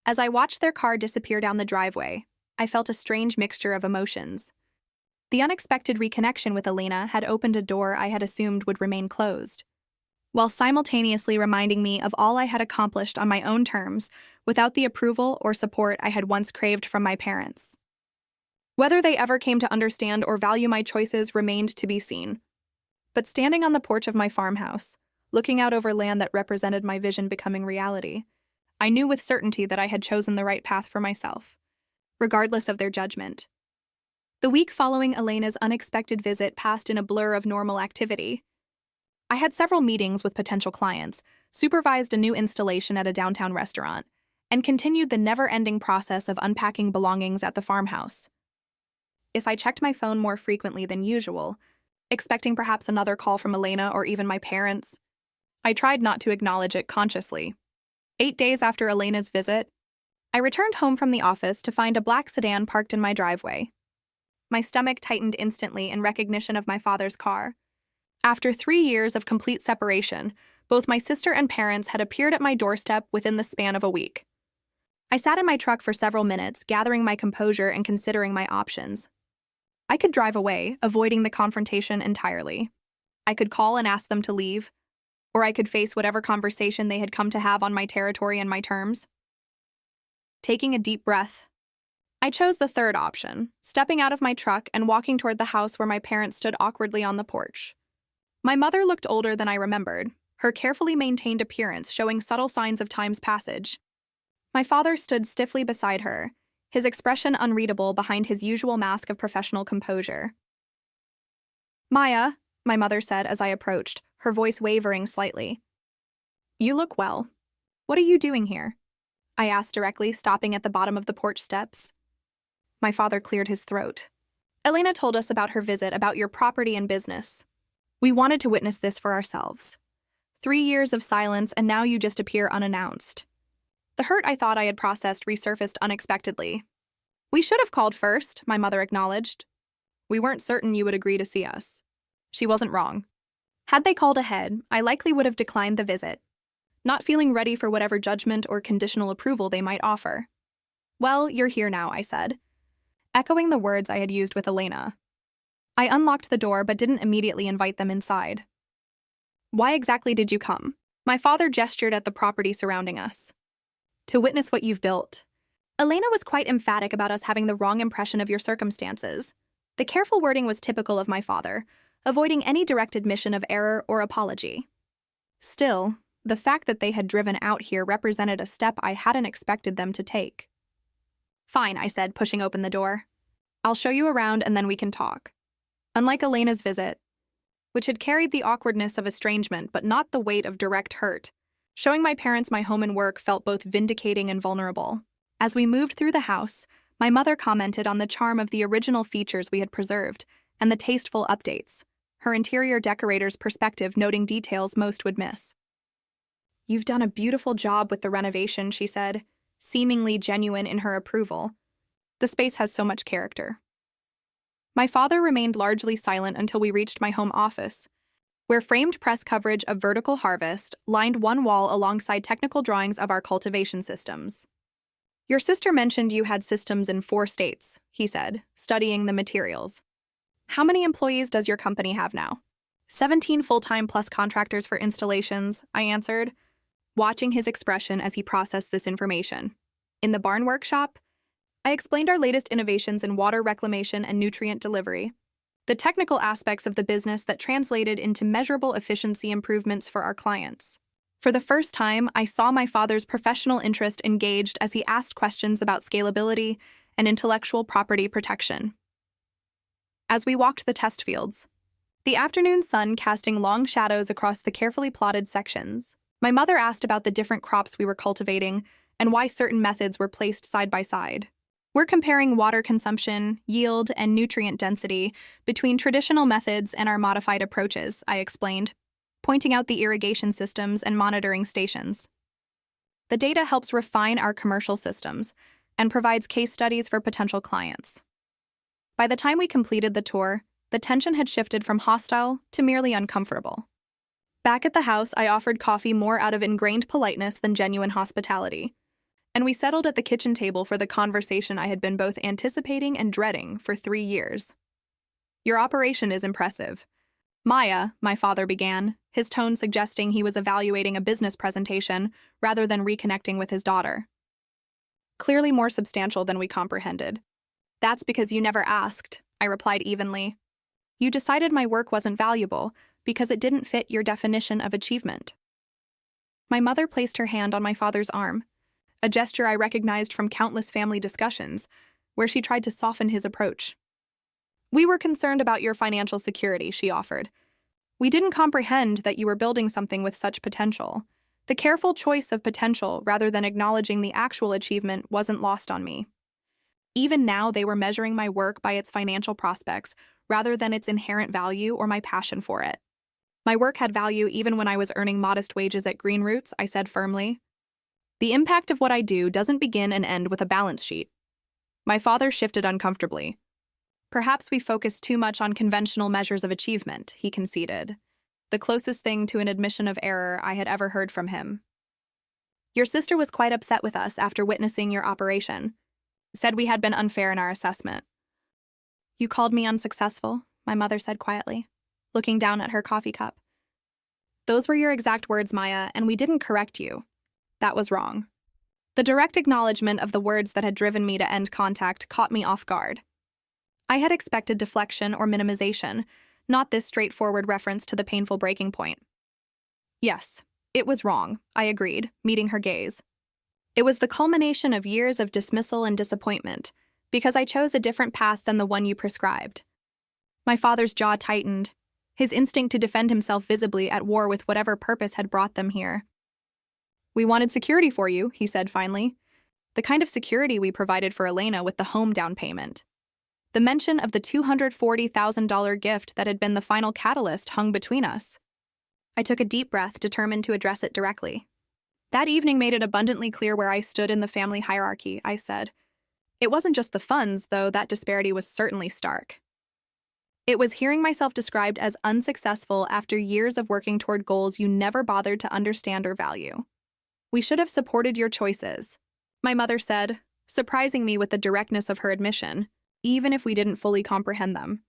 As I watched their car disappear down the driveway, I felt a strange mixture of emotions. The unexpected reconnection with Elena had opened a door I had assumed would remain closed, while simultaneously reminding me of all I had accomplished on my own terms without the approval or support I had once craved from my parents. Whether they ever came to understand or value my choices remained to be seen. But standing on the porch of my farmhouse, looking out over land that represented my vision becoming reality, I knew with certainty that I had chosen the right path for myself, regardless of their judgment. The week following Elena's unexpected visit passed in a blur of normal activity. I had several meetings with potential clients, supervised a new installation at a downtown restaurant, and continued the never-ending process of unpacking belongings at the farmhouse. If I checked my phone more frequently than usual, expecting perhaps another call from Elena or even my parents, I tried not to acknowledge it consciously. 8 days after Elena's visit, I returned home from the office to find a black sedan parked in my driveway. My stomach tightened instantly in recognition of my father's car. After 3 years of complete separation, both my sister and parents had appeared at my doorstep within the span of a week. I sat in my truck for several minutes, gathering my composure and considering my options. I could drive away, avoiding the confrontation entirely. I could call and ask them to leave, or I could face whatever conversation they had come to have on my territory and my terms. Taking a deep breath, I chose the third option, stepping out of my truck and walking toward the house where my parents stood awkwardly on the porch. My mother looked older than I remembered, her carefully maintained appearance showing subtle signs of time's passage. My father stood stiffly beside her, his expression unreadable behind his usual mask of professional composure. "Maya," my mother said as I approached, her voice wavering slightly. "You look well. What are you doing here?" I asked directly, stopping at the bottom of the porch steps. My father cleared his throat. "Elena told us about her visit, about your property and business. We wanted to witness this for ourselves. 3 years of silence, and now you just appear unannounced." The hurt I thought I had processed resurfaced unexpectedly. "We should have called first," my mother acknowledged. "We weren't certain you would agree to see us." She wasn't wrong. Had they called ahead, I likely would have declined the visit, not feeling ready for whatever judgment or conditional approval they might offer. "Well, you're here now," I said, echoing the words I had used with Elena. I unlocked the door but didn't immediately invite them inside. "Why exactly did you come?" My father gestured at the property surrounding us. "To witness what you've built." Elena was quite emphatic about us having the wrong impression of your circumstances. The careful wording was typical of my father, avoiding any direct admission of error or apology. Still, the fact that they had driven out here represented a step I hadn't expected them to take. "Fine," I said, pushing open the door. "I'll show you around and then we can talk." Unlike Elena's visit, which had carried the awkwardness of estrangement but not the weight of direct hurt, showing my parents my home and work felt both vindicating and vulnerable. As we moved through the house, my mother commented on the charm of the original features we had preserved and the tasteful updates, her interior decorator's perspective noting details most would miss. "You've done a beautiful job with the renovation," she said, seemingly genuine in her approval. "The space has so much character." My father remained largely silent until we reached my home office, where framed press coverage of Vertical Harvest lined one wall alongside technical drawings of our cultivation systems. "Your sister mentioned you had systems in 4 states," he said, studying the materials. "How many employees does your company have now?" 17 full-time plus contractors for installations, I answered, watching his expression as he processed this information. In the barn workshop, I explained our latest innovations in water reclamation and nutrient delivery, the technical aspects of the business that translated into measurable efficiency improvements for our clients. For the first time, I saw my father's professional interest engaged as he asked questions about scalability and intellectual property protection. As we walked the test fields, the afternoon sun casting long shadows across the carefully plotted sections, my mother asked about the different crops we were cultivating and why certain methods were placed side by side. "We're comparing water consumption, yield, and nutrient density between traditional methods and our modified approaches," I explained, pointing out the irrigation systems and monitoring stations. "The data helps refine our commercial systems and provides case studies for potential clients." By the time we completed the tour, the tension had shifted from hostile to merely uncomfortable. Back at the house, I offered coffee more out of ingrained politeness than genuine hospitality. and we settled at the kitchen table for the conversation I had been both anticipating and dreading for 3 years. Your operation is impressive. Maya, my father began, his tone suggesting he was evaluating a business presentation rather than reconnecting with his daughter. Clearly more substantial than we comprehended. That's because you never asked, I replied evenly. You decided my work wasn't valuable because it didn't fit your definition of achievement. My mother placed her hand on my father's arm, a gesture I recognized from countless family discussions, where she tried to soften his approach. We were concerned about your financial security, she offered. We didn't comprehend that you were building something with such potential. The careful choice of potential rather than acknowledging the actual achievement wasn't lost on me. Even now, they were measuring my work by its financial prospects rather than its inherent value or my passion for it. My work had value even when I was earning modest wages at Green Roots, I said firmly. The impact of what I do doesn't begin and end with a balance sheet. My father shifted uncomfortably. Perhaps we focus too much on conventional measures of achievement, he conceded, the closest thing to an admission of error I had ever heard from him. Your sister was quite upset with us after witnessing your operation, said we had been unfair in our assessment. You called me unsuccessful, my mother said quietly, looking down at her coffee cup. Those were your exact words, Maya, and we didn't correct you. That was wrong. The direct acknowledgement of the words that had driven me to end contact caught me off guard. I had expected deflection or minimization, not this straightforward reference to the painful breaking point. Yes, it was wrong, I agreed, meeting her gaze. It was the culmination of years of dismissal and disappointment, because I chose a different path than the one you prescribed. My father's jaw tightened, his instinct to defend himself visibly at war with whatever purpose had brought them here. We wanted security for you, he said finally. The kind of security we provided for Elena with the home down payment. The mention of the $240,000 gift that had been the final catalyst hung between us. I took a deep breath, determined to address it directly. That evening made it abundantly clear where I stood in the family hierarchy, I said. It wasn't just the funds, though that disparity was certainly stark. It was hearing myself described as unsuccessful after years of working toward goals you never bothered to understand or value. We should have supported your choices, my mother said, surprising me with the directness of her admission, even if we didn't fully comprehend them.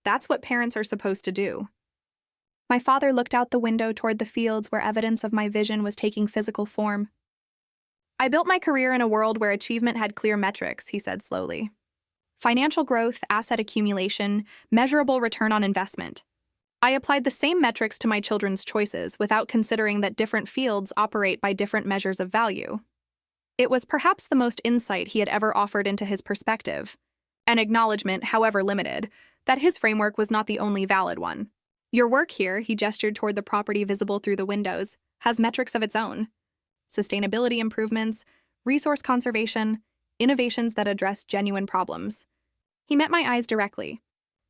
That's what parents are supposed to do. My father looked out the window toward the fields where evidence of my vision was taking physical form. I built my career in a world where achievement had clear metrics, he said slowly. Financial growth, asset accumulation, measurable return on investment. I applied the same metrics to my children's choices without considering that different fields operate by different measures of value. It was perhaps the most insight he had ever offered into his perspective, an acknowledgement, however limited, that his framework was not the only valid one. Your work here, he gestured toward the property visible through the windows, has metrics of its own. Sustainability improvements, resource conservation, innovations that address genuine problems. He met my eyes directly.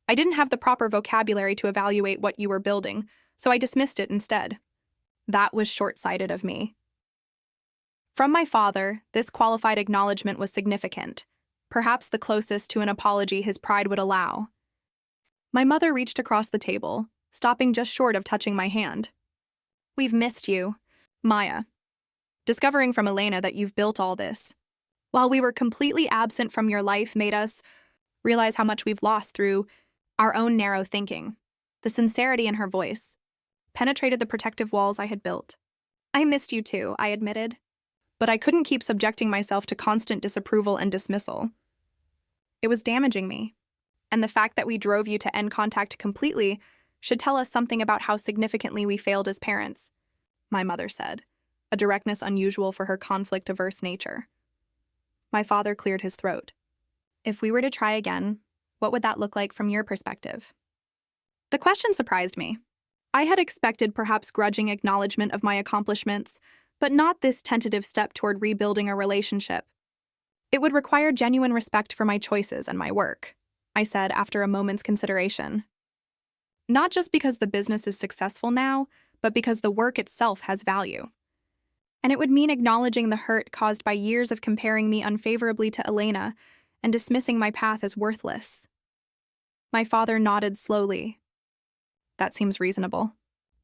I didn't have the proper vocabulary to evaluate what you were building, so I dismissed it instead. That was short-sighted of me. From my father, this qualified acknowledgement was significant, perhaps the closest to an apology his pride would allow. My mother reached across the table, stopping just short of touching my hand. We've missed you, Maya. Discovering from Elena that you've built all this, while we were completely absent from your life, made us realize how much we've lost through our own narrow thinking. The sincerity in her voice penetrated the protective walls I had built. I missed you too, I admitted, but I couldn't keep subjecting myself to constant disapproval and dismissal. It was damaging me, and the fact that we drove you to end contact completely should tell us something about how significantly we failed as parents, my mother said, a directness unusual for her conflict-averse nature. My father cleared his throat. If we were to try again, what would that look like from your perspective? The question surprised me. I had expected perhaps grudging acknowledgement of my accomplishments, but not this tentative step toward rebuilding a relationship. It would require genuine respect for my choices and my work, I said after a moment's consideration. Not just because the business is successful now, but because the work itself has value. And it would mean acknowledging the hurt caused by years of comparing me unfavorably to Elena and dismissing my path as worthless. My father nodded slowly. That seems reasonable.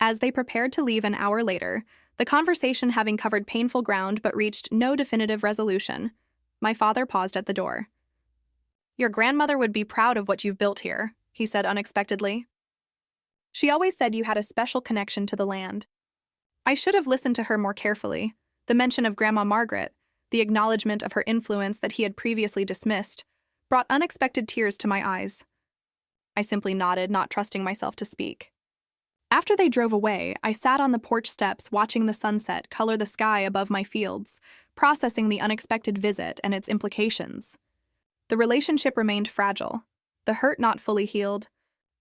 As they prepared to leave an hour later, The conversation having covered painful ground but reached no definitive resolution, my father paused at the door. "Your grandmother would be proud of what you've built here," he said unexpectedly. "She always said you had a special connection to the land." I should have listened to her more carefully. The mention of Grandma Margaret, the acknowledgement of her influence that he had previously dismissed, brought unexpected tears to my eyes. I simply nodded, not trusting myself to speak. After they drove away, I sat on the porch steps watching the sunset color the sky above my fields, processing the unexpected visit and its implications. The relationship remained fragile, the hurt not fully healed,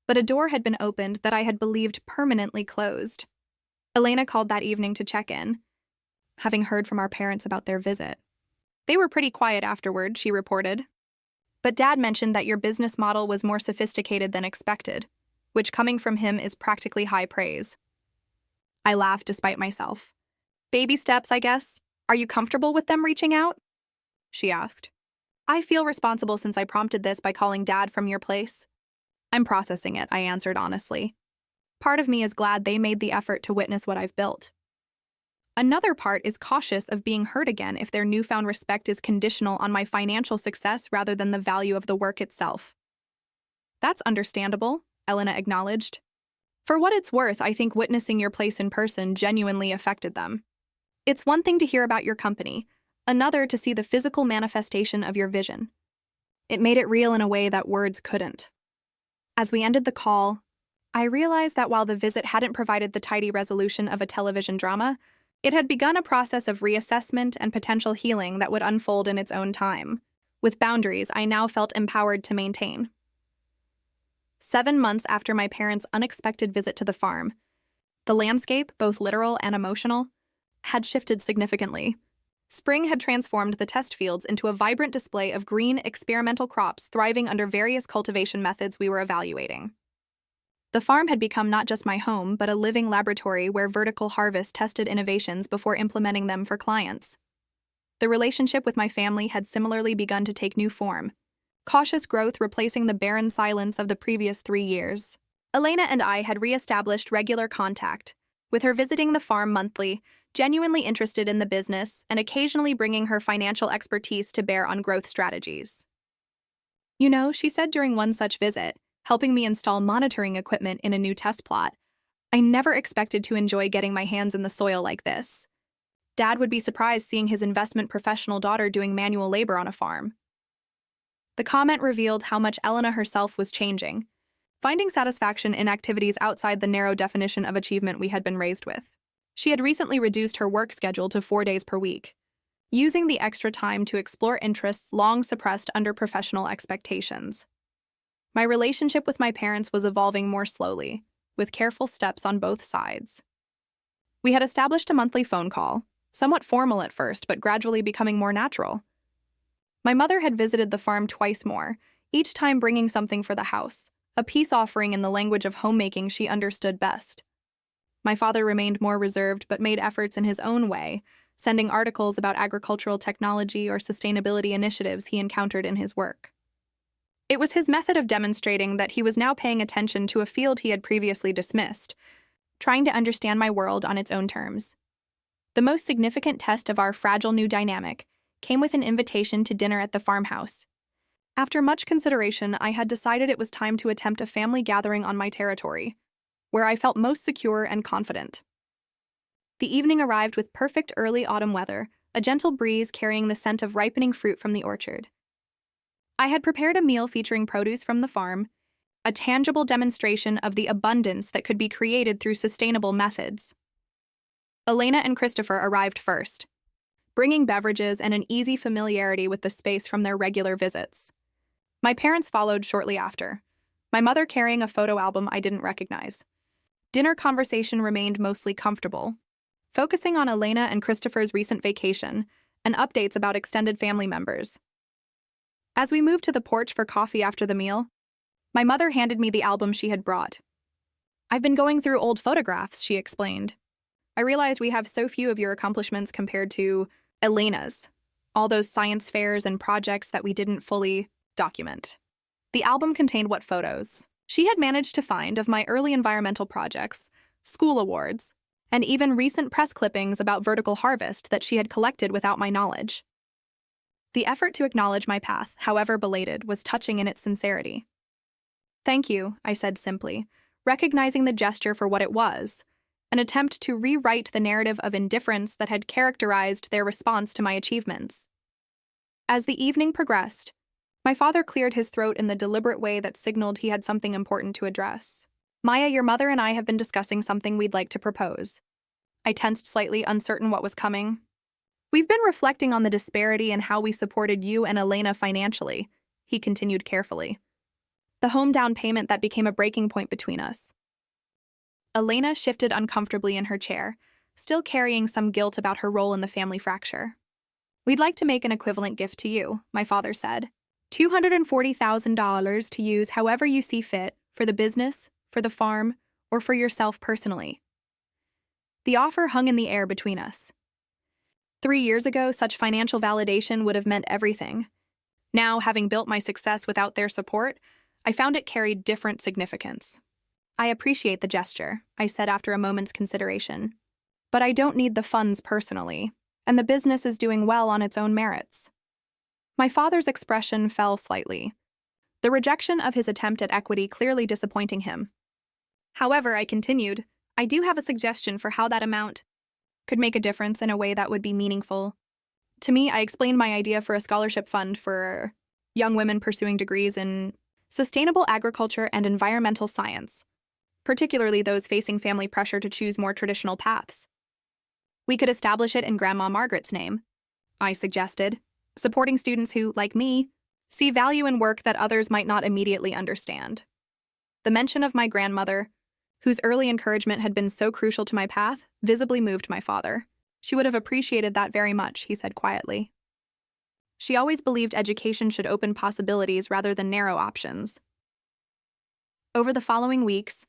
but a door had been opened that I had believed permanently closed. Elena called that evening to check in, having heard from our parents about their visit. "They were pretty quiet afterward," she reported. "But Dad mentioned that your business model was more sophisticated than expected, which coming from him is practically high praise." I laughed despite myself. "Baby steps, I guess. Are you comfortable with them reaching out?" she asked. "I feel responsible since I prompted this by calling Dad from your place." "I'm processing it," I answered honestly. "Part of me is glad they made the effort to witness what I've built. Another part is cautious of being hurt again if their newfound respect is conditional on my financial success rather than the value of the work itself." "That's understandable," Elena acknowledged. "For what it's worth, I think witnessing your place in person genuinely affected them. It's one thing to hear about your company, another to see the physical manifestation of your vision. It made it real in a way that words couldn't." As we ended the call, I realized that while the visit hadn't provided the tidy resolution of a television drama, it had begun a process of reassessment and potential healing that would unfold in its own time, with boundaries I now felt empowered to maintain. 7 months after my parents' unexpected visit to the farm, the landscape, both literal and emotional, had shifted significantly. Spring had transformed the test fields into a vibrant display of green, experimental crops thriving under various cultivation methods we were evaluating. The farm had become not just my home, but a living laboratory where vertical harvest tested innovations before implementing them for clients. The relationship with my family had similarly begun to take new form, cautious growth replacing the barren silence of the previous 3 years. Elena and I had re-established regular contact, with her visiting the farm monthly, genuinely interested in the business, and occasionally bringing her financial expertise to bear on growth strategies. "You know," she said during one such visit, helping me install monitoring equipment in a new test plot, "I never expected to enjoy getting my hands in the soil like this. Dad would be surprised seeing his investment professional daughter doing manual labor on a farm." The comment revealed how much Elena herself was changing, finding satisfaction in activities outside the narrow definition of achievement we had been raised with. She had recently reduced her work schedule to 4 days per week, using the extra time to explore interests long suppressed under professional expectations. My relationship with my parents was evolving more slowly, with careful steps on both sides. We had established a monthly phone call, somewhat formal at first, but gradually becoming more natural. My mother had visited the farm twice more, each time bringing something for the house, a peace offering in the language of homemaking she understood best. My father remained more reserved but made efforts in his own way, sending articles about agricultural technology or sustainability initiatives he encountered in his work. It was his method of demonstrating that he was now paying attention to a field he had previously dismissed, trying to understand my world on its own terms. The most significant test of our fragile new dynamic came with an invitation to dinner at the farmhouse. After much consideration, I had decided it was time to attempt a family gathering on my territory, where I felt most secure and confident. The evening arrived with perfect early autumn weather, a gentle breeze carrying the scent of ripening fruit from the orchard. I had prepared a meal featuring produce from the farm, a tangible demonstration of the abundance that could be created through sustainable methods. Elena and Christopher arrived first, bringing beverages and an easy familiarity with the space from their regular visits. My parents followed shortly after, my mother carrying a photo album I didn't recognize. Dinner conversation remained mostly comfortable, focusing on Elena and Christopher's recent vacation and updates about extended family members. As we moved to the porch for coffee after the meal, my mother handed me the album she had brought. "I've been going through old photographs," she explained. "I realized we have so few of your accomplishments compared to Elena's, all those science fairs and projects that we didn't fully document." The album contained what photos she had managed to find of my early environmental projects, school awards, and even recent press clippings about vertical harvest that she had collected without my knowledge. The effort to acknowledge my path, however belated, was touching in its sincerity. "Thank you," I said simply, recognizing the gesture for what it was, an attempt to rewrite the narrative of indifference that had characterized their response to my achievements. As the evening progressed, my father cleared his throat in the deliberate way that signaled he had something important to address. "Maya, your mother and I have been discussing something we'd like to propose." I tensed slightly, uncertain what was coming. "We've been reflecting on the disparity in how we supported you and Elena financially," he continued carefully. "The home down payment that became a breaking point between us." Elena shifted uncomfortably in her chair, still carrying some guilt about her role in the family fracture. "We'd like to make an equivalent gift to you," my father said. $240,000 to use however you see fit, for the business, for the farm, or for yourself personally. The offer hung in the air between us. 3 years ago, such financial validation would have meant everything. Now, having built my success without their support, I found it carried different significance. "I appreciate the gesture," I said after a moment's consideration. "But I don't need the funds personally, and the business is doing well on its own merits." My father's expression fell slightly, the rejection of his attempt at equity clearly disappointing him. "However," I continued, "I do have a suggestion for how that amount could make a difference in a way that would be meaningful." To me, I explained my idea for a scholarship fund for young women pursuing degrees in sustainable agriculture and environmental science, particularly those facing family pressure to choose more traditional paths. "We could establish it in Grandma Margaret's name," I suggested, supporting students who, like me, see value in work that others might not immediately understand. The mention of my grandmother, whose early encouragement had been so crucial to my path, visibly moved my father. "She would have appreciated that very much," he said quietly. "She always believed education should open possibilities rather than narrow options." Over the following weeks,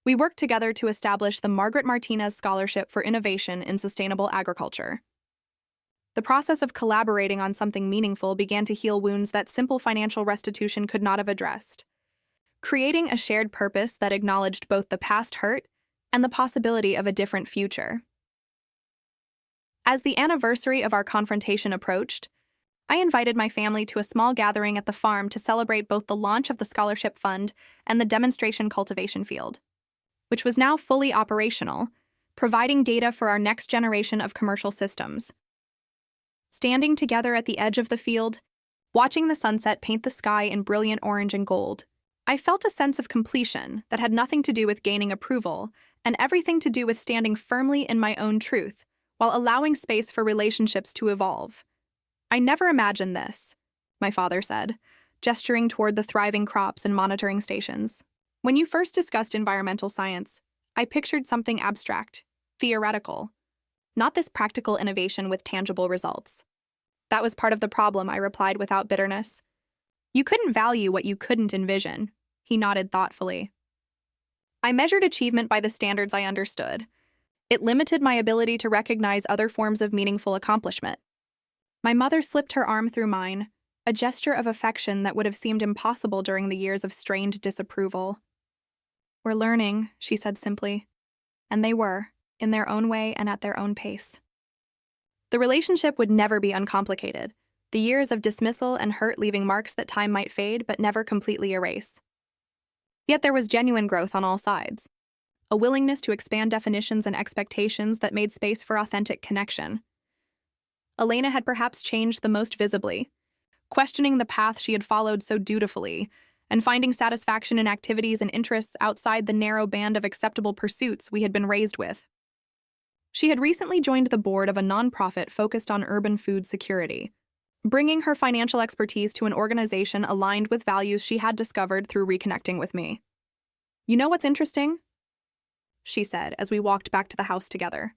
we worked together to establish the Margaret Martinez Scholarship for Innovation in Sustainable Agriculture. The process of collaborating on something meaningful began to heal wounds that simple financial restitution could not have addressed, creating a shared purpose that acknowledged both the past hurt and the possibility of a different future. As the anniversary of our confrontation approached, I invited my family to a small gathering at the farm to celebrate both the launch of the scholarship fund and the demonstration cultivation field, which was now fully operational, providing data for our next generation of commercial systems. Standing together at the edge of the field, watching the sunset paint the sky in brilliant orange and gold, I felt a sense of completion that had nothing to do with gaining approval and everything to do with standing firmly in my own truth while allowing space for relationships to evolve. "I never imagined this," my father said, gesturing toward the thriving crops and monitoring stations. "When you first discussed environmental science, I pictured something abstract, theoretical, not this practical innovation with tangible results." "That was part of the problem," I replied without bitterness. "You couldn't value what you couldn't envision," he nodded thoughtfully. "I measured achievement by the standards I understood. It limited my ability to recognize other forms of meaningful accomplishment." My mother slipped her arm through mine, a gesture of affection that would have seemed impossible during the years of strained disapproval. "We're learning," she said simply. And they were, in their own way and at their own pace. The relationship would never be uncomplicated, the years of dismissal and hurt leaving marks that time might fade but never completely erase. Yet there was genuine growth on all sides, a willingness to expand definitions and expectations that made space for authentic connection. Elena had perhaps changed the most visibly, questioning the path she had followed so dutifully, and finding satisfaction in activities and interests outside the narrow band of acceptable pursuits we had been raised with. She had recently joined the board of a nonprofit focused on urban food security, bringing her financial expertise to an organization aligned with values she had discovered through reconnecting with me. "You know what's interesting?" she said as we walked back to the house together.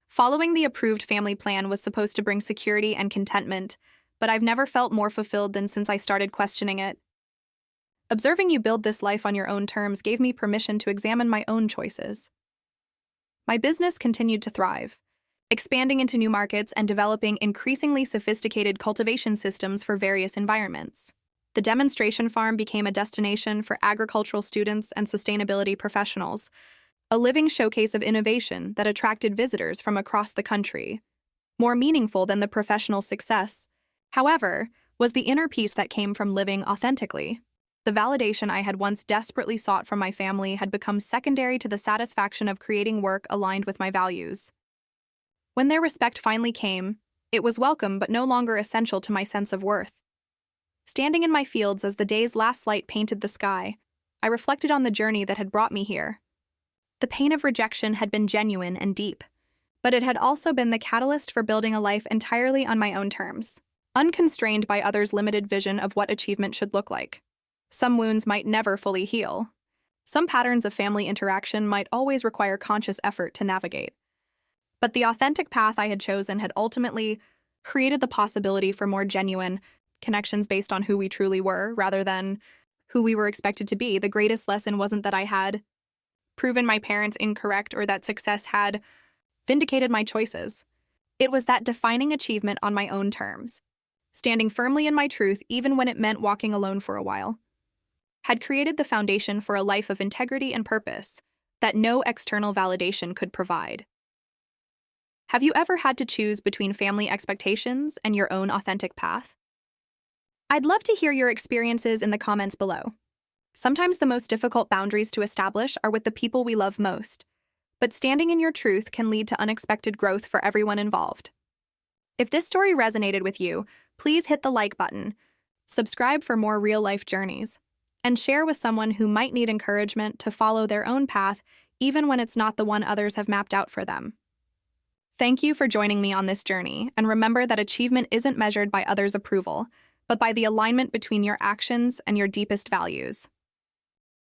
"Following the approved family plan was supposed to bring security and contentment, but I've never felt more fulfilled than since I started questioning it. Observing you build this life on your own terms gave me permission to examine my own choices." My business continued to thrive, expanding into new markets and developing increasingly sophisticated cultivation systems for various environments. The demonstration farm became a destination for agricultural students and sustainability professionals, a living showcase of innovation that attracted visitors from across the country. More meaningful than the professional success, however, was the inner peace that came from living authentically. The validation I had once desperately sought from my family had become secondary to the satisfaction of creating work aligned with my values. When their respect finally came, it was welcome but no longer essential to my sense of worth. Standing in my fields as the day's last light painted the sky, I reflected on the journey that had brought me here. The pain of rejection had been genuine and deep, but it had also been the catalyst for building a life entirely on my own terms, unconstrained by others' limited vision of what achievement should look like. Some wounds might never fully heal. Some patterns of family interaction might always require conscious effort to navigate. But the authentic path I had chosen had ultimately created the possibility for more genuine connections based on who we truly were, rather than who we were expected to be. The greatest lesson wasn't that I had proven my parents incorrect or that success had vindicated my choices. It was that defining achievement on my own terms, standing firmly in my truth even when it meant walking alone for a while, had created the foundation for a life of integrity and purpose that no external validation could provide. Have you ever had to choose between family expectations and your own authentic path? I'd love to hear your experiences in the comments below. Sometimes the most difficult boundaries to establish are with the people we love most, but standing in your truth can lead to unexpected growth for everyone involved. If this story resonated with you, please hit the like button, subscribe for more real-life journeys, and share with someone who might need encouragement to follow their own path even when it's not the one others have mapped out for them. Thank you for joining me on this journey, and remember that achievement isn't measured by others' approval, but by the alignment between your actions and your deepest values.